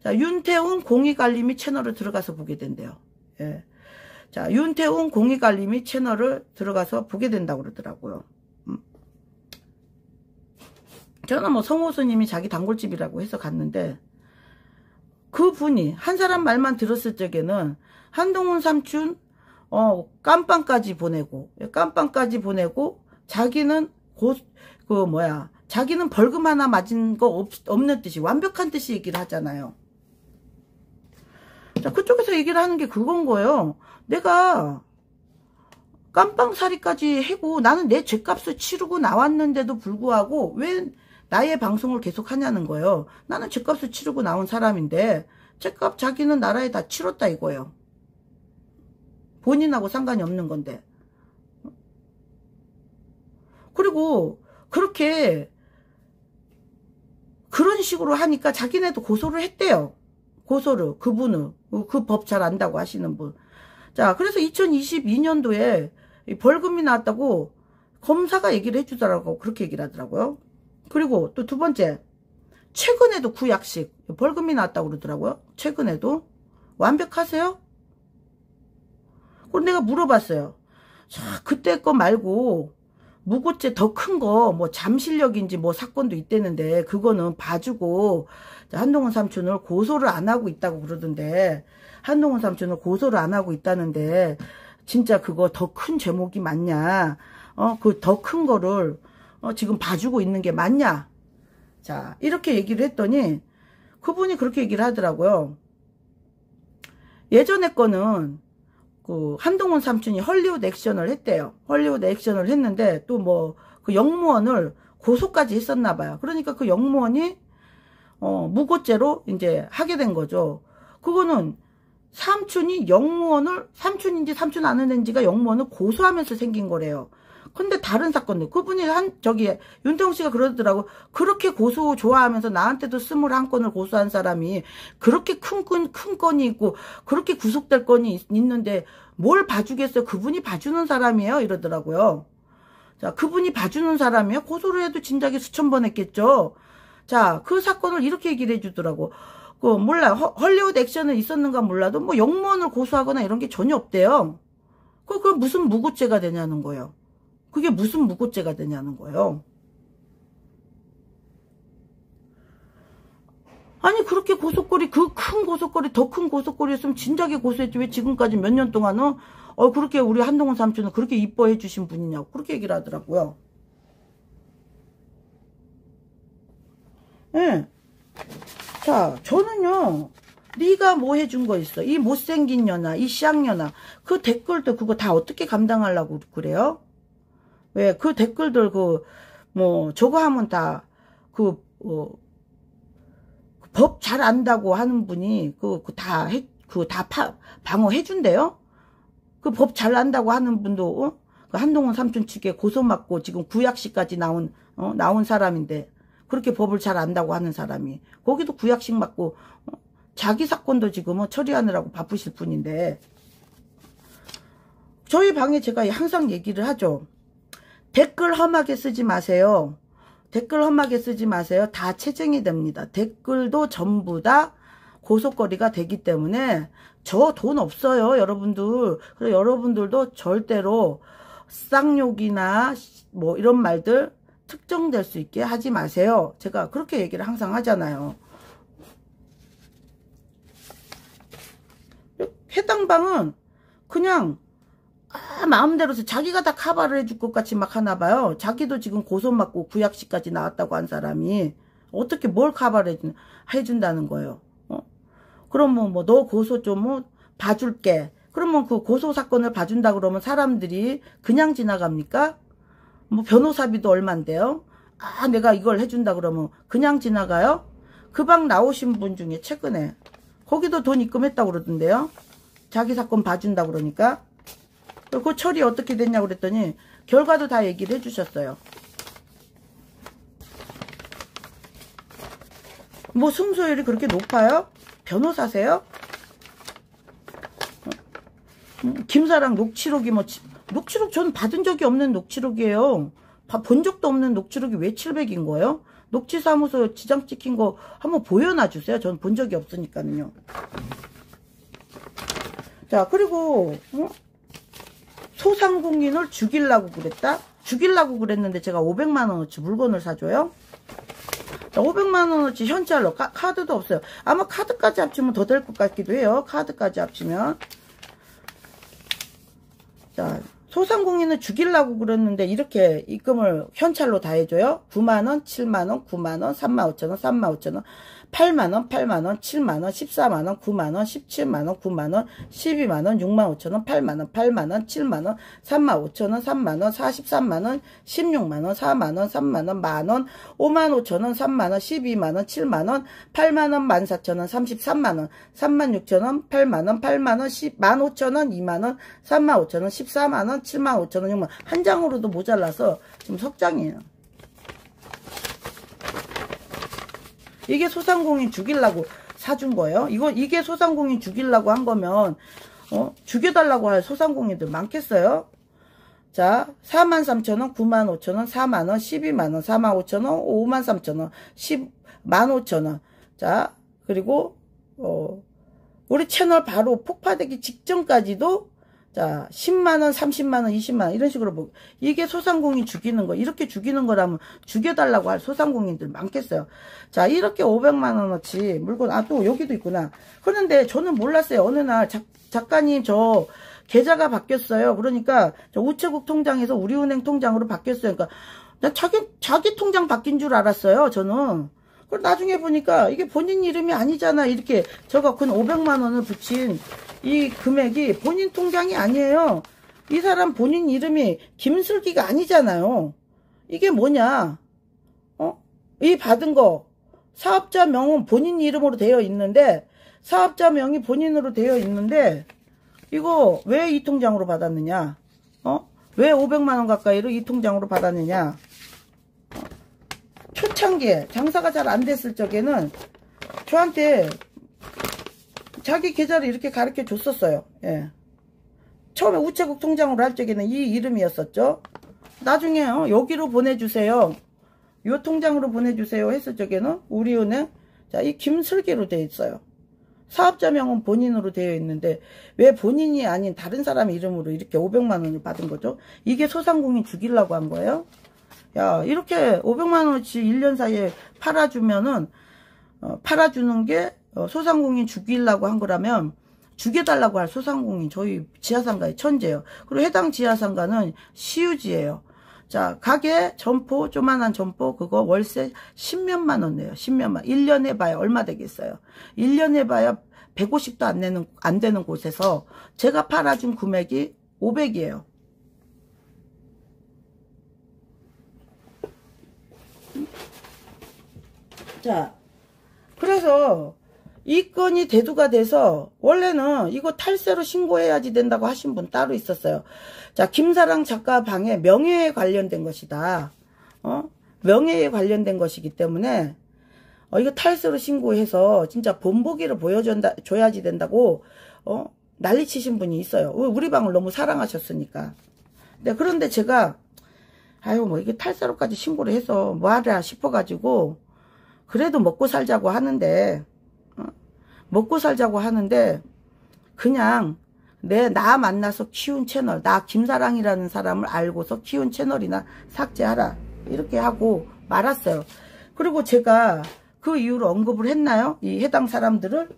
A: 자, 윤태웅 공익알림이 채널을 들어가서 보게 된대요. 예. 자, 윤태웅 공익알림이 채널을 들어가서 보게 된다고 그러더라고요. 저는 뭐 성호수님이 자기 단골집이라고 해서 갔는데, 그분이 한 사람 말만 들었을 적에는 한동훈 삼촌 깜빵까지 보내고 자기는 자기는 벌금 하나 맞은 거 없는 듯이 완벽한 듯이 얘기를 하잖아요. 자, 그쪽에서 얘기를 하는 게 그건 거예요. 내가 깜빵살이까지 하고 나는 내 죗값을 치르고 나왔는데도 불구하고 왜 나의 방송을 계속 하냐는 거예요. 나는 죗값을 치르고 나온 사람인데 죗값 자기는 나라에 다 치렀다 이거예요. 본인하고 상관이 없는 건데. 그리고 그렇게 그런 식으로 하니까 자기네도 고소를 했대요. 고소를. 그분을. 그 법 잘 안다고 하시는 분. 자, 그래서 2022년도에 벌금이 나왔다고 검사가 얘기를 해주더라고. 그렇게 얘기를 하더라고요. 그리고 또 두 번째, 최근에도 구약식 벌금이 나왔다고 그러더라고요. 최근에도. 완벽하세요? 그럼 내가 물어봤어요. 자, 그때 거 말고 무고죄 더 큰 거 뭐 잠실력인지 뭐 사건도 있대는데 그거는 봐주고 한동훈 삼촌을 고소를 안 하고 있다고 그러던데, 한동훈 삼촌을 고소를 안 하고 있다는데 진짜 그거 더 큰 제목이 맞냐? 그 더 큰 거를 지금 봐주고 있는 게 맞냐? 자, 이렇게 얘기를 했더니 그분이 그렇게 얘기를 하더라고요. 예전에 거는 그 한동훈 삼촌이 헐리우드 액션을 했대요. 헐리우드 액션을 했는데 또 뭐 그 영무원을 고소까지 했었나 봐요. 그러니까 그 영무원이 무고죄로 이제 하게 된 거죠. 그거는 삼촌이 영무원을, 삼촌인지 삼촌 아는지가 영무원을 고소하면서 생긴 거래요. 근데 다른 사건들, 그분이 윤태웅 씨가 그러더라고. 그렇게 고소 좋아하면서 나한테도 21건을 고소한 사람이 그렇게 큰 건이 있고 그렇게 구속될 건이 있는데 뭘 봐주겠어요? 그분이 봐주는 사람이에요? 이러더라고요. 자, 그분이 봐주는 사람이에요? 고소를 해도 진작에 수천 번 했겠죠. 자, 그 사건을 이렇게 얘기를 해주더라고. 몰라. 헐리우드 액션은 있었는가 몰라도 뭐 영무원을 고소하거나 이런 게 전혀 없대요. 그게 무슨 무고죄가 되냐는 거예요. 그게 무슨 무고죄가 되냐는 거예요. 아니, 그렇게 고속거리, 그 큰 고속거리, 더 큰 고속거리였으면 진작에 고소했지. 왜 지금까지 몇 년 동안은 그렇게 우리 한동훈 삼촌은 그렇게 이뻐해 주신 분이냐고 그렇게 얘기를 하더라고요. 예. 자, 저는요, 네가 뭐 해준 거 있어? 이 못생긴 년아, 이 쌍년아. 그 댓글도 그거 다 어떻게 감당하려고 그래요? 왜 그 댓글들 뭐 저거 하면 다 법 잘 안다고 하는 분이 다 방어해 준대요? 그 법 잘 안다고 하는 분도 그 한동훈 삼촌 측에 고소 맞고 지금 구약식까지 나온 사람인데, 그렇게 법을 잘 안다고 하는 사람이 거기도 구약식 맞고 자기 사건도 지금은 처리하느라고 바쁘실 분인데, 저희 방에 제가 항상 얘기를 하죠. 댓글 험하게 쓰지 마세요. 댓글 험하게 쓰지 마세요. 다 체증이 됩니다. 댓글도 전부 다 고소거리가 되기 때문에 저 돈 없어요, 여러분들. 그래서 여러분들도 절대로 쌍욕이나 뭐 이런 말들 특정될 수 있게 하지 마세요. 제가 그렇게 얘기를 항상 하잖아요. 해당 방은 그냥 마음대로서 자기가 다 카바를 해줄 것 같이 막 하나 봐요. 자기도 지금 고소 맞고 구약식까지 나왔다고 한 사람이 어떻게 뭘 카바를 해준다는 거예요. 그럼 너 고소 좀 봐줄게. 그러면 그 고소 사건을 봐준다 그러면 사람들이 그냥 지나갑니까? 뭐 변호사비도 얼만데요? 내가 이걸 해준다 그러면 그냥 지나가요? 그 방 나오신 분 중에 최근에 거기도 돈 입금했다고 그러던데요? 자기 사건 봐준다 그러니까. 그 처리 어떻게 됐냐고 그랬더니 결과도 다 얘기를 해주셨어요. 뭐 승소율이 그렇게 높아요? 변호사세요? 김사랑 녹취록이 녹취록 전 받은 적이 없는 녹취록이에요. 본 적도 없는 녹취록이 왜 700인 거예요? 녹취사무소 지장 찍힌 거 한번 보여놔 주세요. 전 본 적이 없으니까요. 자, 그리고 소상공인을 죽이려고 그랬다? 죽이려고 그랬는데 제가 500만원어치 물건을 사줘요? 자, 500만원어치 현찰로 카드도 없어요. 아마 카드까지 합치면 더 될 것 같기도 해요. 카드까지 합치면. 자, 소상공인을 죽이려고 그랬는데 이렇게 입금을 현찰로 다 해줘요. 9만원, 7만원, 9만원, 35,000원, 35,000원, 8만원, 8만원, 7만원, 14만원, 9만원, 17만원, 9만원, 12만원, 65,000원, 8만원, 8만원, 7만원, 35,000원, 3만원, 43만원, 16만원, 4만원, 3만원, 만원, 55,000원, 3만원, 12만원, 7만원, 8만원, 14,000원, 33만원, 36,000원, 8만원, 8만원, 15,000원, 2만원, 35,000원, 14만원, 75,000원, 6만원. 한 장으로도 모자라서 지금 석장이에요. 이게 소상공인 죽이려고 사준 거예요. 이게 소상공인 죽이려고 한 거면, 죽여달라고 할 소상공인들 많겠어요? 자, 43,000원, 95,000원, 4만원, 12만원, 45,000원, 53,000원, 105,000원. 자, 그리고, 우리 채널 바로 폭파되기 직전까지도 자, 10만원, 30만원, 20만원 이런 식으로 이게 소상공인 죽이는 거. 이렇게 죽이는 거라면 죽여달라고 할 소상공인들 많겠어요. 자, 이렇게 500만원어치 물건, 또 여기도 있구나. 그런데 저는 몰랐어요. 어느 날 작가님 저 계좌가 바뀌었어요. 그러니까 저 우체국 통장에서 우리은행 통장으로 바뀌었어요. 그러니까 나 자기 통장 바뀐 줄 알았어요. 저는. 그리고 나중에 보니까 이게 본인 이름이 아니잖아. 이렇게 저가 근 500만원을 붙인 이 금액이 본인 통장이 아니에요. 이 사람 본인 이름이 김슬기가 아니잖아요. 이게 뭐냐? 이 받은 거 사업자 명은 본인 이름으로 되어 있는데, 사업자 명이 본인으로 되어 있는데 이거 왜 이 통장으로 받았느냐? 왜 500만원 가까이를 이 통장으로 받았느냐? 초창기에 장사가 잘 안 됐을 적에는 저한테 자기 계좌를 이렇게 가르쳐 줬었어요. 예. 처음에 우체국 통장으로 할 적에는 이 이름이었었죠. 나중에 여기로 보내주세요. 요 통장으로 보내주세요 했을 적에는 우리은행 자, 이 김슬기로 되어 있어요. 사업자명은 본인으로 되어 있는데 왜 본인이 아닌 다른 사람 이름으로 이렇게 500만원을 받은 거죠? 이게 소상공인 죽이려고 한 거예요? 야, 이렇게 500만원어치 1년 사이에 팔아주면은 팔아주는 게 소상공인 죽이려고 한 거라면 죽여달라고 할 소상공인 저희 지하상가의 천재예요. 그리고 해당 지하상가는 시유지예요. 자, 가게 점포 조만한 점포 그거 월세 10몇만 원 내요. 10몇만. 1년 해봐야 얼마 되겠어요. 1년 해봐야 150도 안 되는 곳에서 제가 팔아준 금액이 500이에요. 자, 그래서 이 건이 대두가 돼서 원래는 이거 탈세로 신고해야지 된다고 하신 분 따로 있었어요. 자, 김사랑 작가 방에 명예에 관련된 것이다. 명예에 관련된 것이기 때문에 이거 탈세로 신고해서 진짜 본보기를 줘야지 된다고 난리치신 분이 있어요. 우리 방을 너무 사랑하셨으니까. 네, 그런데 제가 아유 뭐 이게 탈세로까지 신고를 해서 뭐하랴 싶어가지고 그래도 먹고 살자고 하는데 그냥 나 만나서 키운 채널, 나 김사랑이라는 사람을 알고서 키운 채널이나 삭제하라 이렇게 하고 말았어요. 그리고 제가 그 이후로 언급을 했나요? 이 해당 사람들을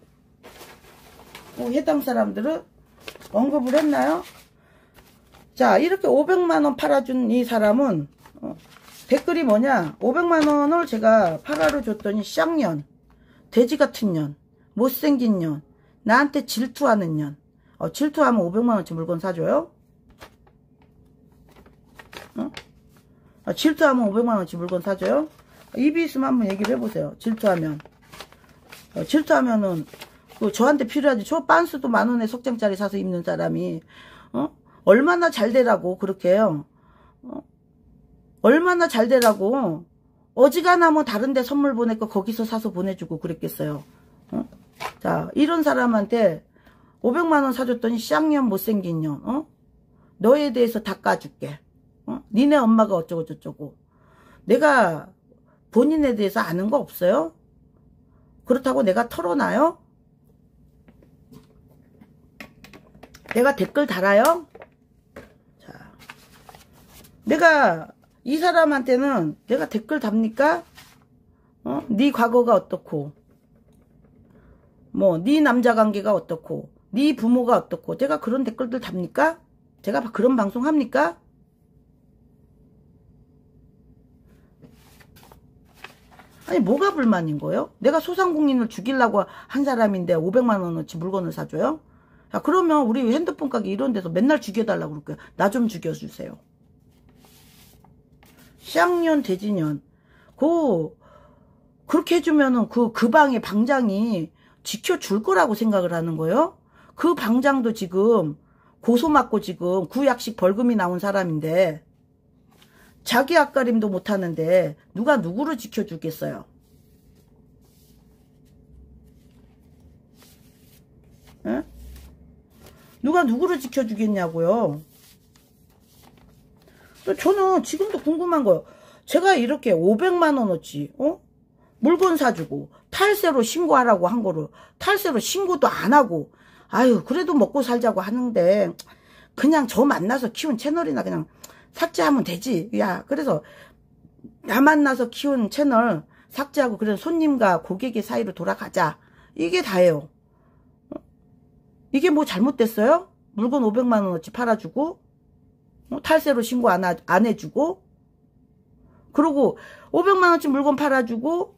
A: 언급을 했나요? 자, 이렇게 500만원 팔아준 이 사람은 댓글이 뭐냐, 500만원을 제가 팔아로 줬더니 쌍년, 돼지같은 년, 못생긴 년, 나한테 질투하는 년. 질투하면 500만원치 물건 사줘요? 질투하면 500만원치 물건 사줘요? 입이 있으면 한번 얘기를 해보세요. 질투하면은 저한테 필요하지. 저 빤스도 만원에 석장짜리 사서 입는 사람이 얼마나 잘 되라고 그렇게 해요. 얼마나 잘 되라고 어지간하면 다른 데 선물 보낼 거 거기서 사서 보내주고 그랬겠어요. 자, 이런 사람한테 500만원 사줬더니 쌍년 못생긴 년, 너에 대해서 다 까줄게. 니네 엄마가 어쩌고 저쩌고. 내가 본인에 대해서 아는 거 없어요? 그렇다고 내가 털어놔요? 내가 댓글 달아요? 자, 내가 이 사람한테는 내가 댓글 답니까? 네 과거가 어떻고, 뭐 네 남자 관계가 어떻고, 네 부모가 어떻고, 제가 그런 댓글들 답니까? 제가 그런 방송 합니까? 아니 뭐가 불만인 거예요? 내가 소상공인을 죽이려고 한 사람인데 500만원어치 물건을 사줘요? 야, 그러면 우리 핸드폰 가게 이런 데서 맨날 죽여달라고 그럴게요. 나 좀 죽여주세요. 쌍년 돼지년 그렇게 해주면은 그 방의 방장이 지켜줄 거라고 생각을 하는 거예요? 그 방장도 지금 고소 맞고 지금 구약식 벌금이 나온 사람인데 자기 앞가림도 못하는데 누가 누구를 지켜주겠어요? 에? 누가 누구를 지켜주겠냐고요? 또 저는 지금도 궁금한 거예요. 제가 이렇게 500만원어치 물건 사주고 탈세로 신고하라고 한 거를 탈세로 신고도 안 하고 아유 그래도 먹고 살자고 하는데 그냥 저 만나서 키운 채널이나 그냥 삭제하면 되지. 야, 그래서 나 만나서 키운 채널 삭제하고 그래서 손님과 고객의 사이로 돌아가자. 이게 다예요. 이게 뭐 잘못됐어요? 물건 500만원어치 팔아주고 탈세로 신고 안 해주고 그리고 500만원어치 물건 팔아주고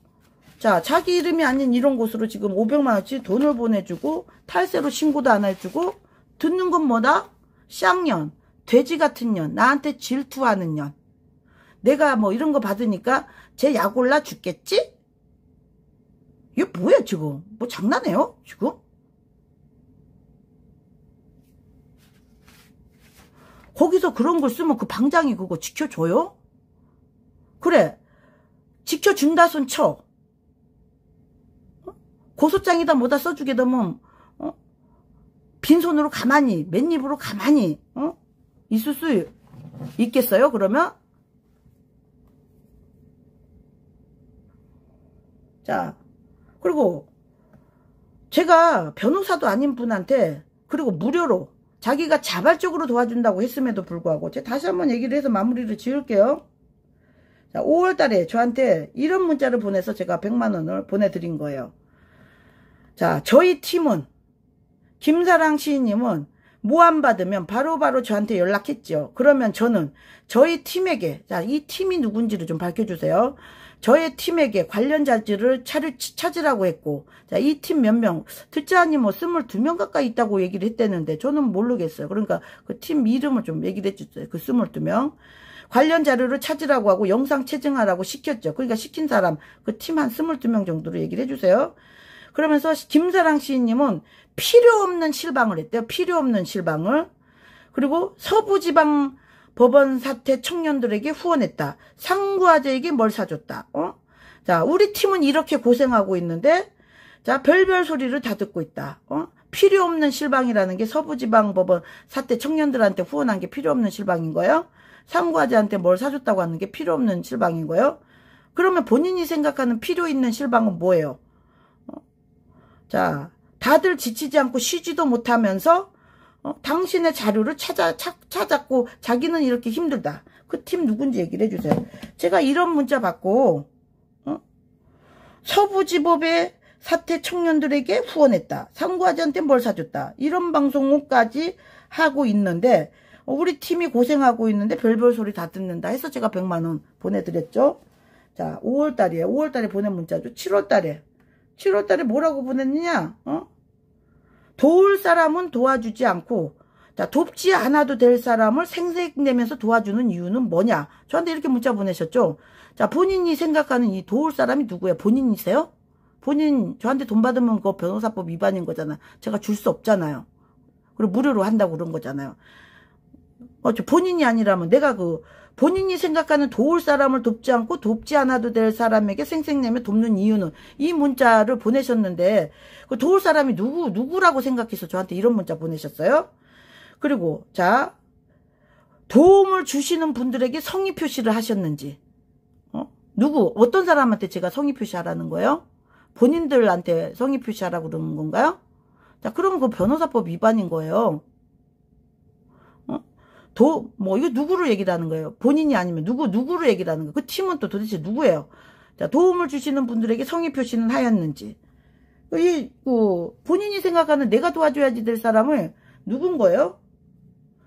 A: 자 자기 이름이 아닌 이런 곳으로 지금 500만원어치 돈을 보내주고 탈세로 신고도 안 해주고 듣는 건 뭐다? 쌍년, 돼지 같은 년, 나한테 질투하는 년. 내가 뭐 이런 거 받으니까 쟤 약 올라 죽겠지? 이게 뭐야 지금? 뭐 장난해요 지금? 거기서 그런 걸 쓰면 그 방장이 그거 지켜줘요? 그래 지켜준다 손 쳐. 고소장에다 뭐다 써주게 되면 빈손으로 가만히 맨입으로 가만히 있을 수 있겠어요 그러면? 자 그리고 제가 변호사도 아닌 분한테 그리고 무료로 자기가 자발적으로 도와준다고 했음에도 불구하고 제가 다시 한번 얘기를 해서 마무리를 지을게요. 자, 5월달에 저한테 이런 문자를 보내서 제가 100만원을 보내드린 거예요. 자, 저희 팀은 김사랑 시인님은 모함 받으면 바로바로 저한테 연락했죠. 그러면 저는 저희 팀에게, 자, 이 팀이 누군지를 좀 밝혀주세요. 저의 팀에게 관련자들을 찾으라고 했고, 자, 이 팀 몇 명, 듣자 하니 뭐 22명 가까이 있다고 얘기를 했대는데, 저는 모르겠어요. 그러니까 그 팀 이름을 좀 얘기를 해주세요. 그 22명. 관련 자료를 찾으라고 하고 영상 채증하라고 시켰죠. 그러니까 시킨 사람, 그 팀 한 22명 정도로 얘기를 해주세요. 그러면서 김사랑 시인님은 필요 없는 실방을 했대요. 필요 없는 실방을. 그리고 서부지방 법원 사태 청년들에게 후원했다. 상구아재에게 뭘 사줬다. 자, 우리 팀은 이렇게 고생하고 있는데, 자, 별별 소리를 다 듣고 있다. 필요 없는 실방이라는 게 서부지방 법원 사태 청년들한테 후원한 게 필요 없는 실방인 거예요. 상구아재한테 뭘 사줬다고 하는 게 필요 없는 실방인 거예요. 그러면 본인이 생각하는 필요 있는 실방은 뭐예요? 자, 다들 지치지 않고 쉬지도 못하면서 당신의 자료를 찾았고 자기는 이렇게 힘들다. 그 팀 누군지 얘기를 해주세요. 제가 이런 문자 받고 서부지법의 사태 청년들에게 후원했다. 상구아재한테 뭘 사줬다. 이런 방송까지 하고 있는데 우리 팀이 고생하고 있는데 별별 소리 다 듣는다 해서 제가 100만 원 보내드렸죠. 자, 5월달이에요. 5월달에 보낸 문자죠. 7월달에 뭐라고 보냈느냐? 도울 사람은 도와주지 않고, 자, 돕지 않아도 될 사람을 생색내면서 도와주는 이유는 뭐냐? 저한테 이렇게 문자 보내셨죠? 자, 본인이 생각하는 이 도울 사람이 누구예요? 본인이세요? 본인, 저한테 돈 받으면 그거 변호사법 위반인 거잖아. 제가 줄 수 없잖아요. 그리고 무료로 한다고 그런 거잖아요. 본인이 아니라면 내가 본인이 생각하는 도울 사람을 돕지 않고 돕지 않아도 될 사람에게 생색내며 돕는 이유는 이 문자를 보내셨는데 그 도울 사람이 누구라고 생각해서 저한테 이런 문자 보내셨어요? 그리고 자, 도움을 주시는 분들에게 성의 표시를 하셨는지 어떤 사람한테 제가 성의 표시하라는 거예요? 본인들한테 성의 표시하라고 그러는 건가요? 자, 그러면 그 변호사법 위반인 거예요. 이거 누구를 얘기를 하는 거예요? 본인이 아니면 누구를 얘기를 하는 거예요? 그 팀은 또 도대체 누구예요? 자, 도움을 주시는 분들에게 성의 표시는 하였는지. 본인이 생각하는 내가 도와줘야지 될 사람을 누군 거예요?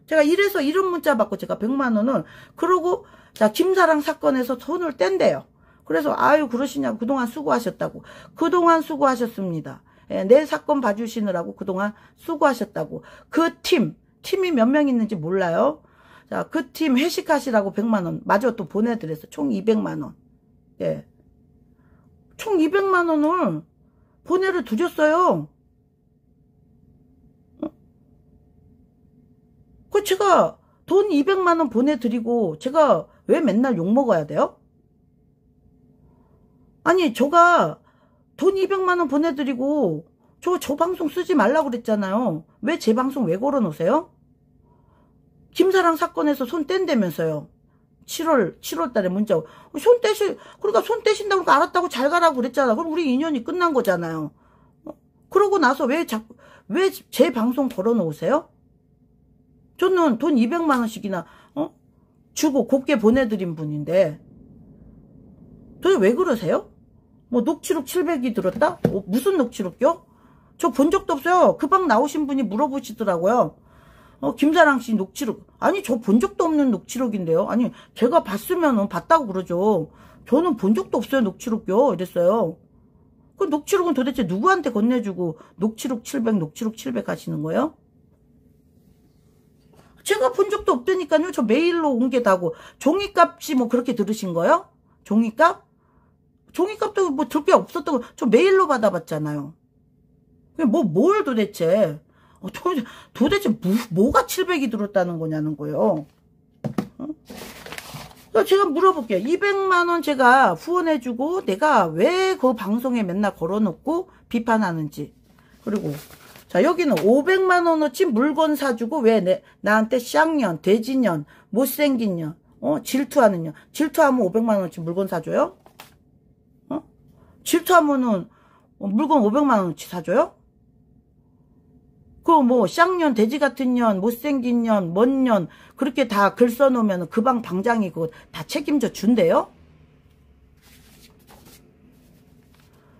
A: 제가 이래서 이런 문자 받고 제가 100만 원을, 그러고, 자, 김사랑 사건에서 손을 뗀대요. 그래서, 아유, 그러시냐고, 그동안 수고하셨다고. 그동안 수고하셨습니다. 예, 내 사건 봐주시느라고 그동안 수고하셨다고. 그 팀이 몇 명 있는지 몰라요. 자, 그 팀 회식하시라고 100만 원. 마저 또 보내드렸어. 총 200만 원. 예. 총 200만 원을 보내드렸어요. 제가 돈 200만 원 보내드리고 제가 왜 맨날 욕먹어야 돼요? 아니, 제가 돈 200만 원 보내드리고 저 방송 쓰지 말라고 그랬잖아요. 왜 제 방송 왜 걸어놓으세요? 김사랑 사건에서 손 뗀다면서요. 7월 달에 문자. 그러니까 손 떼신다고 알았다고 잘 가라고 그랬잖아. 그럼 우리 인연이 끝난 거잖아요. 그러고 나서 왜 제 방송 걸어놓으세요? 저는 돈 200만 원씩이나, 주고 곱게 보내드린 분인데. 도대체 왜 그러세요? 뭐, 녹취록 700이 들었다? 무슨 녹취록이요? 저 본 적도 없어요. 그 방 나오신 분이 물어보시더라고요. 김사랑 씨 녹취록. 아니, 저 본 적도 없는 녹취록인데요. 아니, 제가 봤으면은 봤다고 그러죠. 저는 본 적도 없어요, 녹취록요. 이랬어요. 그 녹취록은 도대체 누구한테 건네주고 녹취록 700 하시는 거예요? 제가 본 적도 없다니까요. 저 메일로 온 게 다고. 종이값이 뭐 그렇게 들으신 거예요? 종이값? 종이값도 뭐 들 게 없었다고. 저 메일로 받아봤잖아요. 뭘 도대체. 도대체 뭐가 700이 들었다는 거냐는 거예요. 제가 물어볼게요. 200만 원 제가 후원해주고 내가 왜 그 방송에 맨날 걸어놓고 비판하는지. 그리고 자, 여기는 500만 원어치 물건 사주고 왜 나한테 쌍년, 돼지년, 못생긴 년, 질투하는 년. 질투하면 500만 원어치 물건 사줘요? 질투하면은 물건 500만 원어치 사줘요? 쌍년, 돼지 같은 년, 못생긴 년, 먼 년, 그렇게 다 글 써놓으면 그 방 방장이 그거 다 책임져 준대요?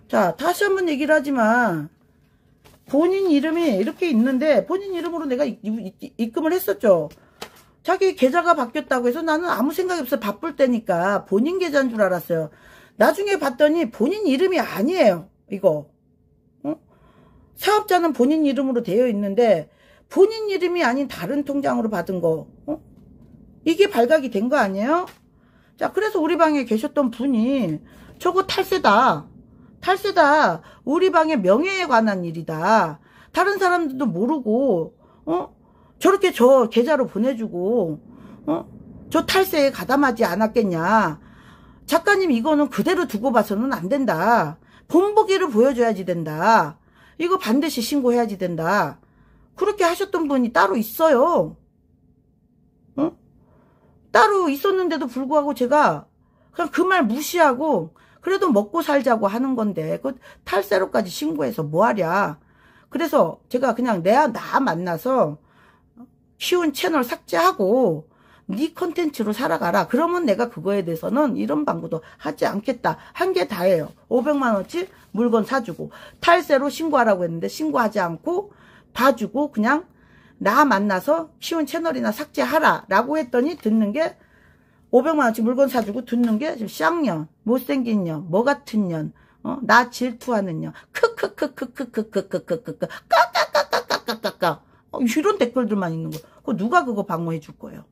A: 자, 다시 한번 얘기를 하지만, 본인 이름이 이렇게 있는데 본인 이름으로 내가 입금을 했었죠. 자기 계좌가 바뀌었다고 해서 나는 아무 생각이 없어. 바쁠 때니까 본인 계좌인 줄 알았어요. 나중에 봤더니 본인 이름이 아니에요. 이거. 사업자는 본인 이름으로 되어 있는데 본인 이름이 아닌 다른 통장으로 받은 거. 이게 발각이 된 거 아니에요? 자, 그래서 우리 방에 계셨던 분이 저거 탈세다. 탈세다. 우리 방의 명예에 관한 일이다. 다른 사람들도 모르고 저렇게 저 계좌로 보내주고 저 탈세에 가담하지 않았겠냐. 작가님 이거는 그대로 두고 봐서는 안 된다. 본보기를 보여줘야지 된다. 이거 반드시 신고해야지 된다. 그렇게 하셨던 분이 따로 있어요. 따로 있었는데도 불구하고 제가 그냥 그 말 무시하고 그래도 먹고 살자고 하는 건데 그 탈세로까지 신고해서 뭐하랴. 그래서 제가 그냥 나 만나서 키운 채널 삭제하고 네 컨텐츠로 살아가라. 그러면 내가 그거에 대해서는 이런 방구도 하지 않겠다. 한 게 다예요. 500만원치 물건 사주고 탈세로 신고하라고 했는데 신고하지 않고 봐주고 그냥 나 만나서 키운 채널이나 삭제하라 라고 했더니 듣는 게 500만원치 물건 사주고 듣는 게 쌍년, 못생긴 년, 뭐 같은 년, 나 질투하는 년, 크크크크크크크크크크크 까까까까까까까까 이런 댓글들만 있는 거. 그거 누가 그거 방어해 줄 거예요?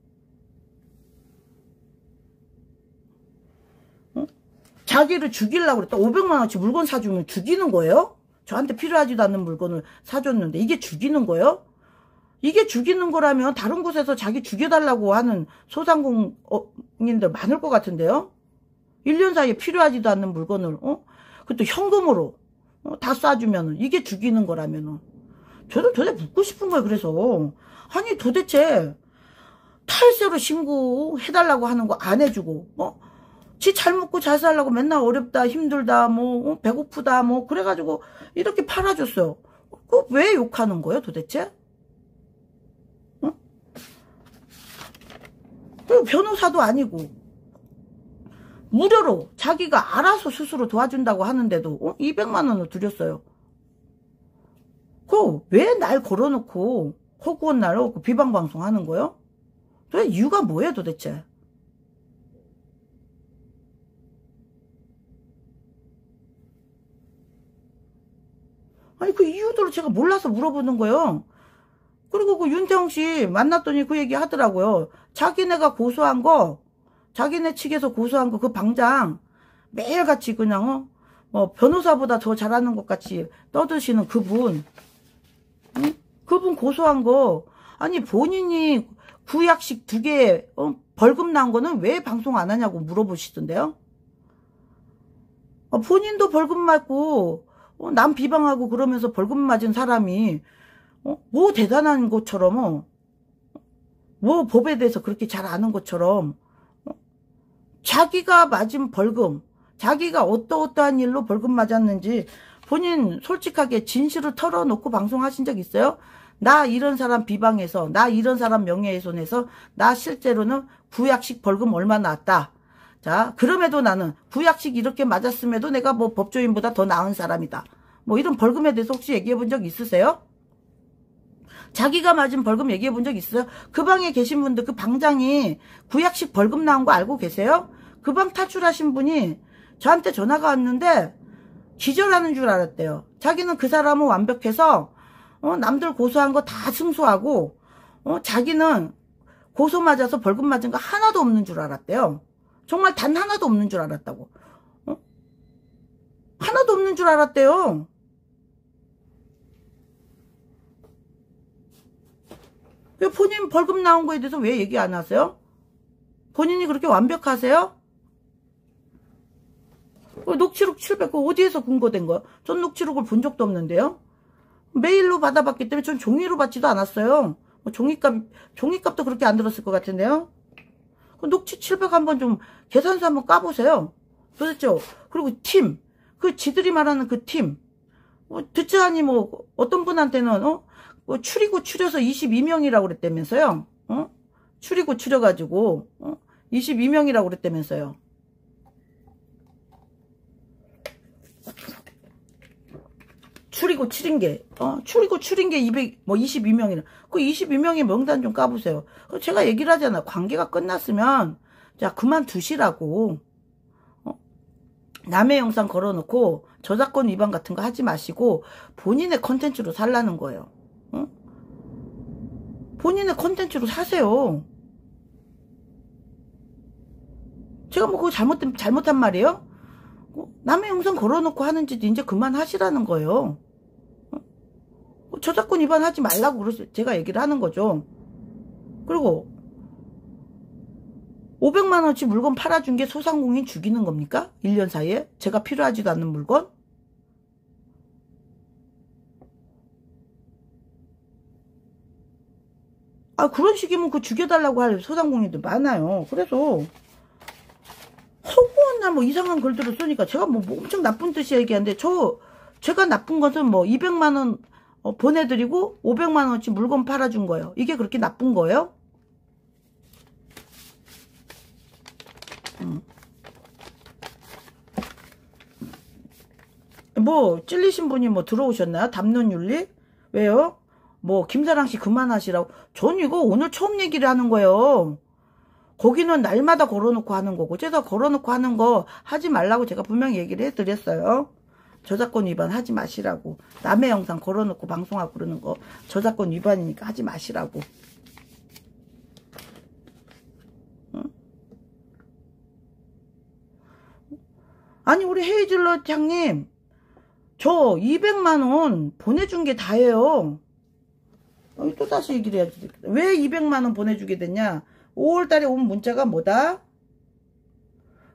A: 자기를 죽이려고 그랬다. 500만원치 물건 사주면 죽이는 거예요? 저한테 필요하지도 않는 물건을 사줬는데 이게 죽이는 거예요? 이게 죽이는 거라면 다른 곳에서 자기 죽여달라고 하는 소상공인들 많을 것 같은데요? 1년 사이에 필요하지도 않는 물건을 그것도 현금으로 다 쏴주면 이게 죽이는 거라면 저도 도대체 묻고 싶은 거예요. 그래서 아니 도대체 탈세로 신고해달라고 하는 거 안 해주고 지 잘 먹고 잘 살라고 맨날 어렵다 힘들다 뭐 배고프다 뭐 그래가지고 이렇게 팔아줬어요. 그 왜 욕하는 거예요 도대체? 그리고 변호사도 아니고 무료로 자기가 알아서 스스로 도와준다고 하는데도 200만원을 드렸어요. 그 왜 날 걸어놓고 허구한 날 비방방송 하는 거예요? 도대체 이유가 뭐예요 도대체? 아니 그 이유들을 제가 몰라서 물어보는 거예요. 그리고 그 윤태홍 씨 만났더니 그 얘기 하더라고요. 자기네가 고소한 거, 자기네 측에서 고소한 거 그 방장 매일같이 그냥 변호사보다 더 잘하는 것 같이 떠드시는 그분, 응? 그분 고소한 거 아니 본인이 구약식 2개 벌금 나온 거는 왜 방송 안 하냐고 물어보시던데요. 본인도 벌금 맞고 남 비방하고 그러면서 벌금 맞은 사람이 뭐 대단한 것처럼 뭐 법에 대해서 그렇게 잘 아는 것처럼 자기가 맞은 벌금, 자기가 어떠한 일로 벌금 맞았는지 본인 솔직하게 진실을 털어놓고 방송하신 적 있어요? 나 이런 사람 비방해서, 나 이런 사람 명예훼손해서 나 실제로는 구약식 벌금 얼마 나왔다. 자, 그럼에도 나는 구약식 이렇게 맞았음에도 내가 뭐 법조인보다 더 나은 사람이다. 뭐 이런 벌금에 대해서 혹시 얘기해 본 적 있으세요? 자기가 맞은 벌금 얘기해 본 적 있어요? 그 방에 계신 분들 그 방장이 구약식 벌금 나온 거 알고 계세요? 그 방 탈출하신 분이 저한테 전화가 왔는데 기절하는 줄 알았대요. 자기는 그 사람은 완벽해서 남들 고소한 거 다 승소하고 자기는 고소 맞아서 벌금 맞은 거 하나도 없는 줄 알았대요. 정말 단 하나도 없는 줄 알았다고. 하나도 없는 줄 알았대요. 왜 본인 벌금 나온 거에 대해서 왜 얘기 안 하세요? 본인이 그렇게 완벽하세요? 녹취록 700, 어디에서 근거된 거야? 전 녹취록을 본 적도 없는데요? 메일로 받아봤기 때문에 전 종이로 받지도 않았어요. 종이값도 그렇게 안 들었을 것 같은데요? 녹취 700 한번 좀 계산서 한번 까보세요. 도대체, 그리고 팀, 그 지들이 말하는 그 팀, 듣지 않니 뭐, 어떤 분한테는, 추리고 추려서 22명이라고 그랬다면서요? 추리고 추려가지고, 22명이라고 그랬다면서요? 추리고 추리고 추린 게, 추리고 추린 게 22명이나. 그 22명의 명단 좀 까보세요. 제가 얘기를 하잖아. 관계가 끝났으면, 자, 그만두시라고. 남의 영상 걸어놓고, 저작권 위반 같은 거 하지 마시고, 본인의 컨텐츠로 살라는 거예요. 본인의 컨텐츠로 사세요. 제가 뭐 그거 잘못한 말이에요? 남의 영상 걸어놓고 하는 짓 이제 그만하시라는 거예요. 저작권 위반하지 말라고 제가 얘기를 하는 거죠. 그리고 500만원어치 물건 팔아준 게 소상공인 죽이는 겁니까? 1년 사이에? 제가 필요하지도 않는 물건? 아, 그런 식이면 그 죽여달라고 할 소상공인들 많아요. 그래서 허구한 날 뭐 이상한 글들을 쓰니까 제가 뭐 엄청 나쁜 뜻이 얘기하는데, 제가 나쁜 것은 뭐 200만원 보내드리고 500만원어치 물건 팔아준 거예요. 이게 그렇게 나쁜 거예요? 뭐 찔리신 분이 뭐 들어오셨나요? 담론윤리? 왜요? 뭐 김사랑씨 그만하시라고. 전 이거 오늘 처음 얘기를 하는 거예요. 거기는 날마다 걸어놓고 하는 거고, 제가 걸어놓고 하는 거 하지 말라고 제가 분명히 얘기를 해드렸어요. 저작권 위반 하지 마시라고. 남의 영상 걸어놓고 방송하고 그러는 거 저작권 위반이니까 하지 마시라고. 응? 아니, 우리 헤이즐넛 향님, 저 200만원 보내준 게 다예요. 또 다시 얘기를 해야지. 왜 200만원 보내주게 됐냐? 5월달에 온 문자가 뭐다?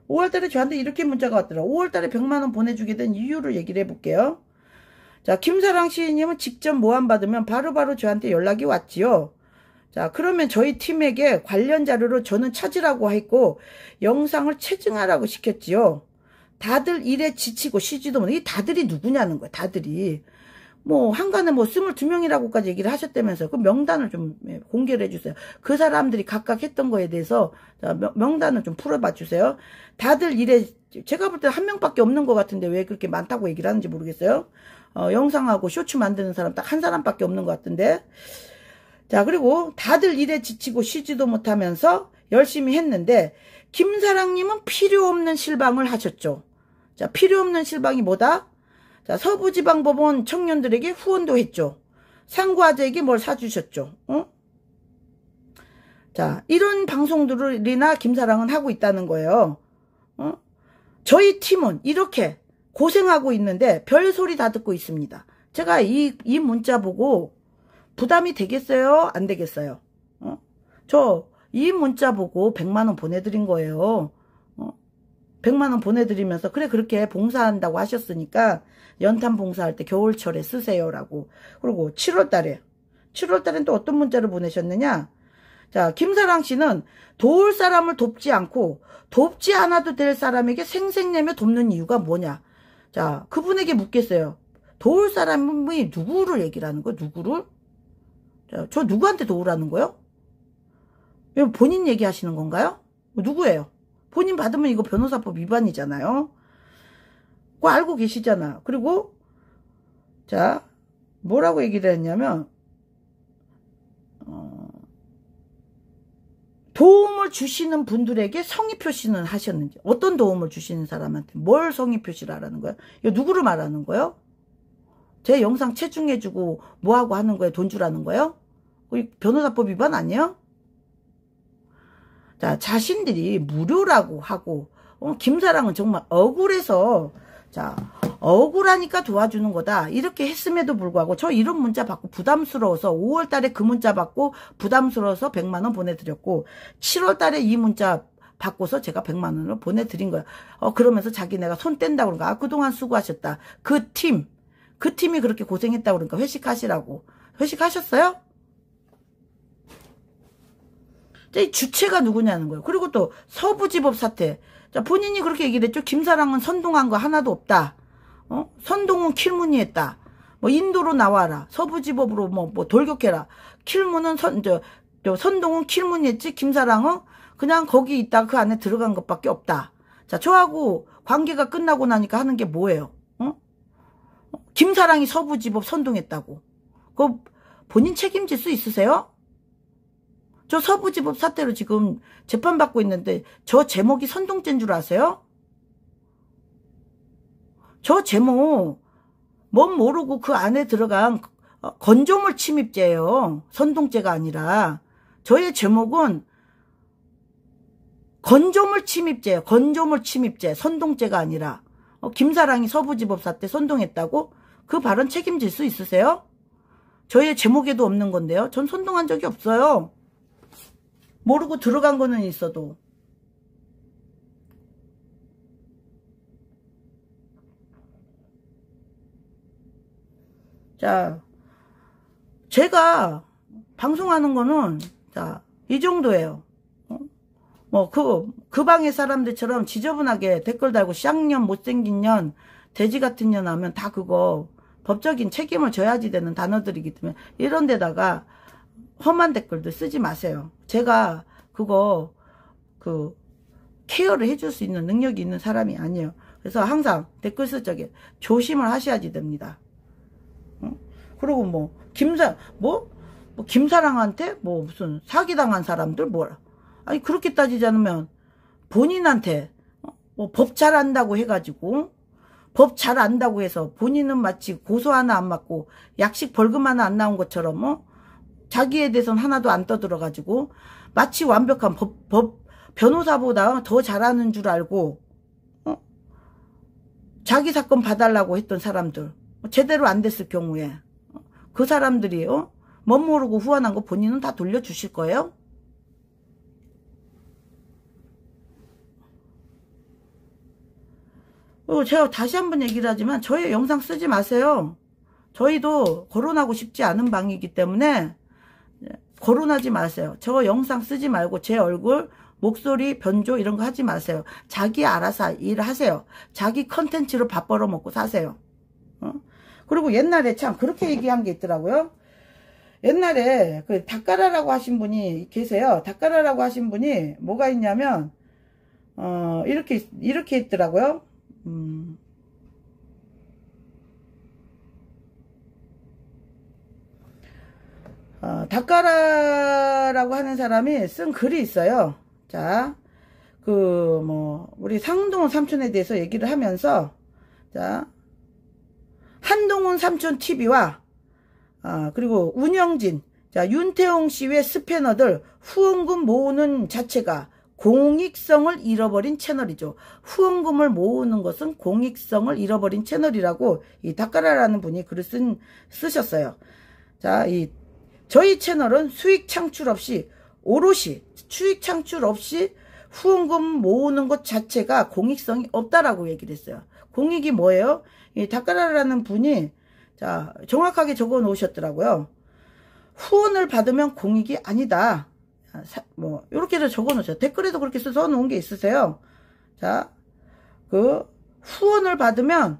A: 5월달에 저한테 이렇게 문자가 왔더라. 5월달에 100만원 보내주게 된 이유를 얘기를 해볼게요. 자, 김사랑 시인님은 직접 모함받으면 바로바로 저한테 연락이 왔지요. 자, 그러면 저희 팀에게 관련 자료로 저는 찾으라고 했고, 영상을 체증하라고 시켰지요. 다들 일에 지치고 쉬지도 못해. 이 다들이 누구냐는 거야, 다들이. 뭐 한간에 뭐 22명이라고까지 얘기를 하셨다면서요. 그 명단을 좀 공개를 해주세요. 그 사람들이 각각 했던 거에 대해서 명단을 좀 풀어봐 주세요. 다들 일에, 제가 볼 때 한 명밖에 없는 것 같은데 왜 그렇게 많다고 얘기를 하는지 모르겠어요. 영상하고 쇼츠 만드는 사람 딱 한 사람밖에 없는 것 같은데. 자, 그리고 다들 일에 지치고 쉬지도 못하면서 열심히 했는데, 김사랑님은 필요 없는 실방을 하셨죠. 자, 필요 없는 실방이 뭐다? 자, 서부지방법원 청년들에게 후원도 했죠. 상고아재에게 뭘 사주셨죠. 자, 이런 방송들이나 김사랑은 하고 있다는 거예요. 저희 팀은 이렇게 고생하고 있는데 별소리 다 듣고 있습니다. 제가 이 문자 보고 부담이 되겠어요? 안 되겠어요? 저 이 문자 보고 100만원 보내드린 거예요. 100만원 보내드리면서, 그래, 그렇게 봉사한다고 하셨으니까 연탄 봉사할 때 겨울철에 쓰세요라고. 그리고 7월달엔 또 어떤 문자를 보내셨느냐? 자, 김사랑 씨는 도울 사람을 돕지 않고 돕지 않아도 될 사람에게 생색내며 돕는 이유가 뭐냐? 자, 그분에게 묻겠어요. 도울 사람이 누구를 얘기를 하는 거예요? 누구를? 자, 저 누구한테 도우라는 거예요? 본인 얘기하시는 건가요? 누구예요? 본인 받으면 이거 변호사법 위반이잖아요. 그거 알고 계시잖아. 그리고 자, 뭐라고 얘기를 했냐면, 도움을 주시는 분들에게 성의 표시는 하셨는지, 어떤 도움을 주시는 사람한테 뭘 성의 표시를 하라는 거야? 이거 누구를 말하는 거예요? 제 영상 체중해주고 뭐하고 하는 거예요? 돈 주라는 거예요? 변호사법 위반 아니에요? 자, 자신들이 무료라고 하고, 김사랑은 정말 억울해서, 자, 억울하니까 도와주는 거다. 이렇게 했음에도 불구하고, 저 이런 문자 받고 부담스러워서 5월달에 그 문자 받고 부담스러워서 100만원 보내드렸고, 7월달에 이 문자 받고서 제가 100만원을 보내드린 거야. 그러면서 자기네가 손 뗀다고 그런가. 아, 그동안 수고하셨다. 그 팀이 그렇게 고생했다고 그러니까 회식하시라고. 회식하셨어요? 이 주체가 누구냐는 거예요. 그리고 또 서부지법 사태. 자, 본인이 그렇게 얘기를 했죠. 김사랑은 선동한 거 하나도 없다. 선동은 킬문이 했다. 뭐 인도로 나와라. 서부지법으로 뭐 돌격해라. 킬문은 선동은 킬문이 했지. 김사랑은 그냥 거기 있다 그 안에 들어간 것밖에 없다. 자, 저하고 관계가 끝나고 나니까 하는 게 뭐예요? 김사랑이 서부지법 선동했다고. 그 본인 책임질 수 있으세요? 저 서부지법 사태로 지금 재판받고 있는데 저 제목이 선동죄인 줄 아세요? 저 제목 뭔 모르고 그 안에 들어간 건조물 침입죄예요. 선동죄가 아니라. 저의 제목은 건조물 침입죄예요. 건조물 침입죄. 선동죄가 아니라. 김사랑이 서부지법 사태 선동했다고? 그 발언 책임질 수 있으세요? 저의 제목에도 없는 건데요. 전 선동한 적이 없어요. 모르고 들어간 거는 있어도. 자, 제가 방송하는 거는 자, 이 정도예요. 뭐 그 방의 사람들처럼 지저분하게 댓글 달고 쌍년 못생긴 년 돼지 같은 년 하면 다 그거 법적인 책임을 져야지 되는 단어들이기 때문에 이런 데다가 험한 댓글들 쓰지 마세요. 제가 그거 케어를 해줄 수 있는 능력이 있는 사람이 아니에요. 그래서 항상 댓글 쓸 적에 조심을 하셔야지 됩니다. 그리고 뭐 김사랑한테 뭐 무슨 사기당한 사람들 뭐라. 아니 그렇게 따지지 않으면 본인한테 뭐 법 잘 안다고 해가지고 법 잘 안다고 해서 본인은 마치 고소 하나 안 맞고 약식 벌금 하나 안 나온 것처럼 자기에 대해서는 하나도 안 떠들어가지고 마치 완벽한 변호사보다 더 잘하는 줄 알고 자기 사건 봐달라고 했던 사람들 제대로 안 됐을 경우에 그 사람들이 멋 모르고 후원한 거 본인은 다 돌려주실 거예요? 제가 다시 한번 얘기를 하지만 저희 영상 쓰지 마세요. 저희도 거론하고 싶지 않은 방이기 때문에 거론하지 마세요. 저 영상 쓰지 말고 제 얼굴, 목소리, 변조 이런 거 하지 마세요. 자기 알아서 일하세요. 자기 컨텐츠로 밥 벌어먹고 사세요. 그리고 옛날에 참 그렇게 얘기한 게 있더라고요. 옛날에 그 닭가라라고 하신 분이 계세요. 닭가라라고 하신 분이 뭐가 있냐면 이렇게 있더라고요. 닭가라라고 하는 사람이 쓴 글이 있어요. 자, 우리 상동훈 삼촌에 대해서 얘기를 하면서, 자, 한동훈 삼촌 TV와, 그리고 운영진, 자, 윤태홍 씨의 스패너들 후원금 모으는 자체가 공익성을 잃어버린 채널이죠. 후원금을 모으는 것은 공익성을 잃어버린 채널이라고 이 닭가라라는 분이 글을 쓰셨어요. 자, 저희 채널은 수익 창출 없이 오롯이 수익 창출 없이 후원금 모으는 것 자체가 공익성이 없다라고 얘기를 했어요. 공익이 뭐예요? 이 닭가라라는 분이 자 정확하게 적어 놓으셨더라고요. 후원을 받으면 공익이 아니다. 뭐 이렇게도 적어 놓으세요. 댓글에도 그렇게 써 놓은 게 있으세요. 자, 후원을 받으면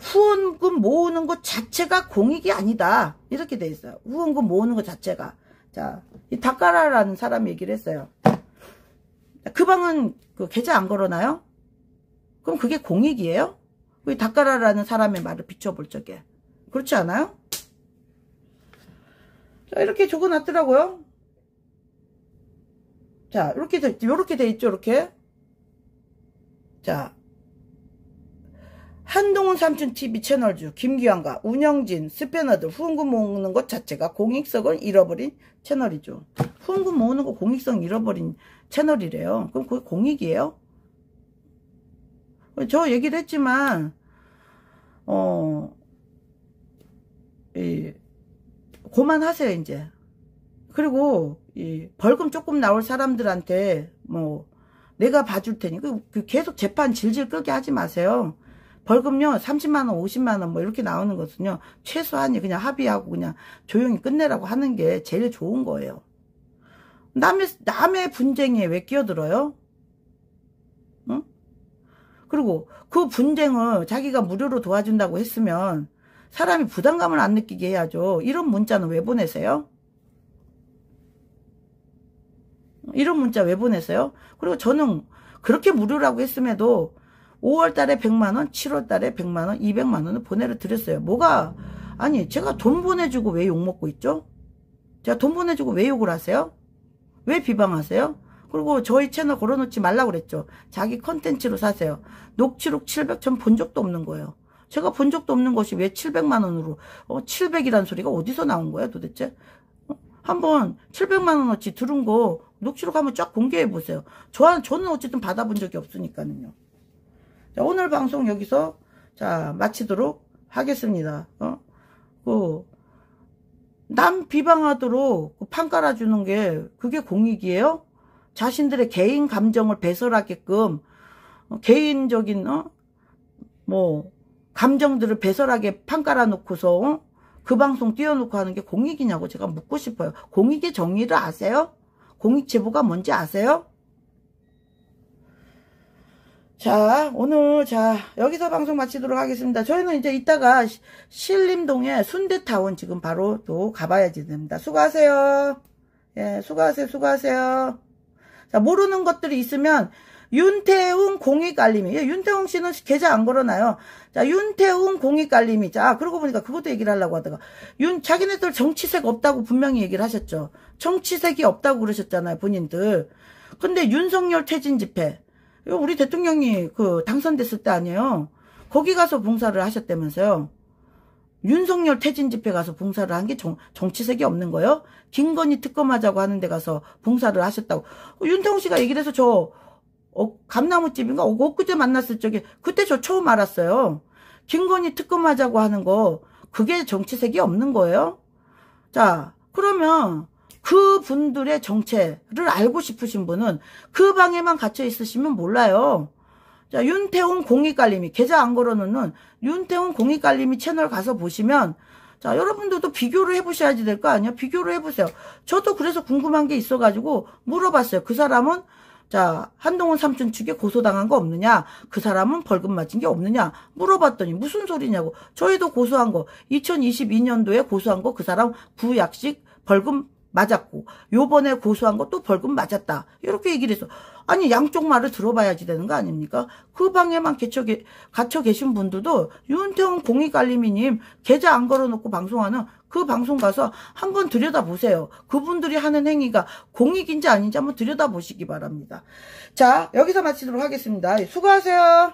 A: 후원금 모으는 것 자체가 공익이 아니다. 이렇게 돼 있어요. 후원금 모으는 것 자체가. 자, 이 닭가라라는 사람이 얘기를 했어요. 그 방은 계좌 안 걸어놔요? 그럼 그게 공익이에요? 이 닭가라라는 사람의 말을 비춰볼 적에. 그렇지 않아요? 자, 이렇게 적어놨더라고요. 자, 이렇게 돼 있죠, 이렇게. 자, 한동훈 삼촌 TV 채널주 김기환과 운영진 스패너들 후원금 모으는 것 자체가 공익성을 잃어버린 채널이죠. 후원금 모으는 거 공익성 잃어버린 채널이래요. 그럼 그게 공익이에요? 저 얘기를 했지만 그만하세요 이제. 그리고 벌금 조금 나올 사람들한테 뭐 내가 봐줄 테니 계속 재판 질질 끌게 하지 마세요. 벌금요 30만원 50만원 뭐 이렇게 나오는 것은요 최소한이 그냥 합의하고 그냥 조용히 끝내라고 하는 게 제일 좋은 거예요. 남의 분쟁에 왜 끼어들어요? 응? 그리고 그 분쟁을 자기가 무료로 도와준다고 했으면 사람이 부담감을 안 느끼게 해야죠. 이런 문자는 왜 보내세요? 이런 문자 왜 보내세요? 그리고 저는 그렇게 무료라고 했음에도 5월달에 100만원, 7월달에 100만원, 200만원을 보내드렸어요. 뭐가, 아니, 제가 돈 보내주고 왜 욕먹고 있죠? 제가 돈 보내주고 왜 욕을 하세요? 왜 비방하세요? 그리고 저희 채널 걸어놓지 말라고 그랬죠. 자기 컨텐츠로 사세요. 녹취록 700 전 본 적도 없는 거예요. 제가 본 적도 없는 것이 왜 700만원으로 700이란 소리가 어디서 나온 거예요 도대체? 한번 700만원어치 들은 거 녹취록 한번 쫙 공개해 보세요. 저는 어쨌든 받아본 적이 없으니까는요. 자, 오늘 방송 여기서 자 마치도록 하겠습니다. 남 비방하도록 판 깔아주는 게 그게 공익이에요? 자신들의 개인 감정을 배설하게끔 개인적인 뭐 감정들을 배설하게 판 깔아놓고서 그 방송 띄워놓고 하는 게 공익이냐고 제가 묻고 싶어요. 공익의 정의를 아세요? 공익 제보가 뭔지 아세요? 자, 오늘 여기서 방송 마치도록 하겠습니다. 저희는 이제 이따가 신림동에 순대타운 지금 바로 또 가봐야지 됩니다. 수고하세요. 예, 수고하세요. 자, 모르는 것들이 있으면 윤태웅 공익알림이. 예, 윤태웅 씨는 계좌 안 걸어놔요. 자, 윤태웅 공익알림이. 자, 그러고 보니까 그것도 얘기를 하려고 하다가. 자기네들 정치색 없다고 분명히 얘기를 하셨죠. 정치색이 없다고 그러셨잖아요, 본인들. 근데 윤석열 퇴진 집회. 우리 대통령이 당선됐을 때 아니에요. 거기 가서 봉사를 하셨다면서요. 윤석열 퇴진 집회 가서 봉사를 한 게 정치색이 없는 거예요? 김건희 특검하자고 하는 데 가서 봉사를 하셨다고. 윤태웅 씨가 얘기를 해서 감나무집인가? 엊그제 만났을 적에 그때 저 처음 알았어요. 김건희 특검하자고 하는 거 그게 정치색이 없는 거예요? 자, 그러면 그분들의 정체를 알고 싶으신 분은 그 방에만 갇혀 있으시면 몰라요. 자, 윤태웅 공익알림이 계좌 안 걸어놓는 윤태웅 공익알림이 채널 가서 보시면 자, 여러분들도 비교를 해보셔야지 될 거 아니야? 비교를 해보세요. 저도 그래서 궁금한 게 있어가지고 물어봤어요. 그 사람은 자, 한동훈 삼촌 측에 고소당한 거 없느냐? 그 사람은 벌금 맞은 게 없느냐? 물어봤더니 무슨 소리냐고. 저희도 고소한 거 2022년도에 고소한 거 그 사람 구약식 벌금 맞았고 요번에 고소한 것도 벌금 맞았다. 이렇게 얘기를 해서 아니 양쪽 말을 들어봐야지 되는 거 아닙니까? 그 방에만 갇혀 계신 분들도 윤태웅 공익알림이님 계좌 안 걸어놓고 방송하는 그 방송 가서 한번 들여다보세요. 그분들이 하는 행위가 공익인지 아닌지 한번 들여다보시기 바랍니다. 자, 여기서 마치도록 하겠습니다. 수고하세요.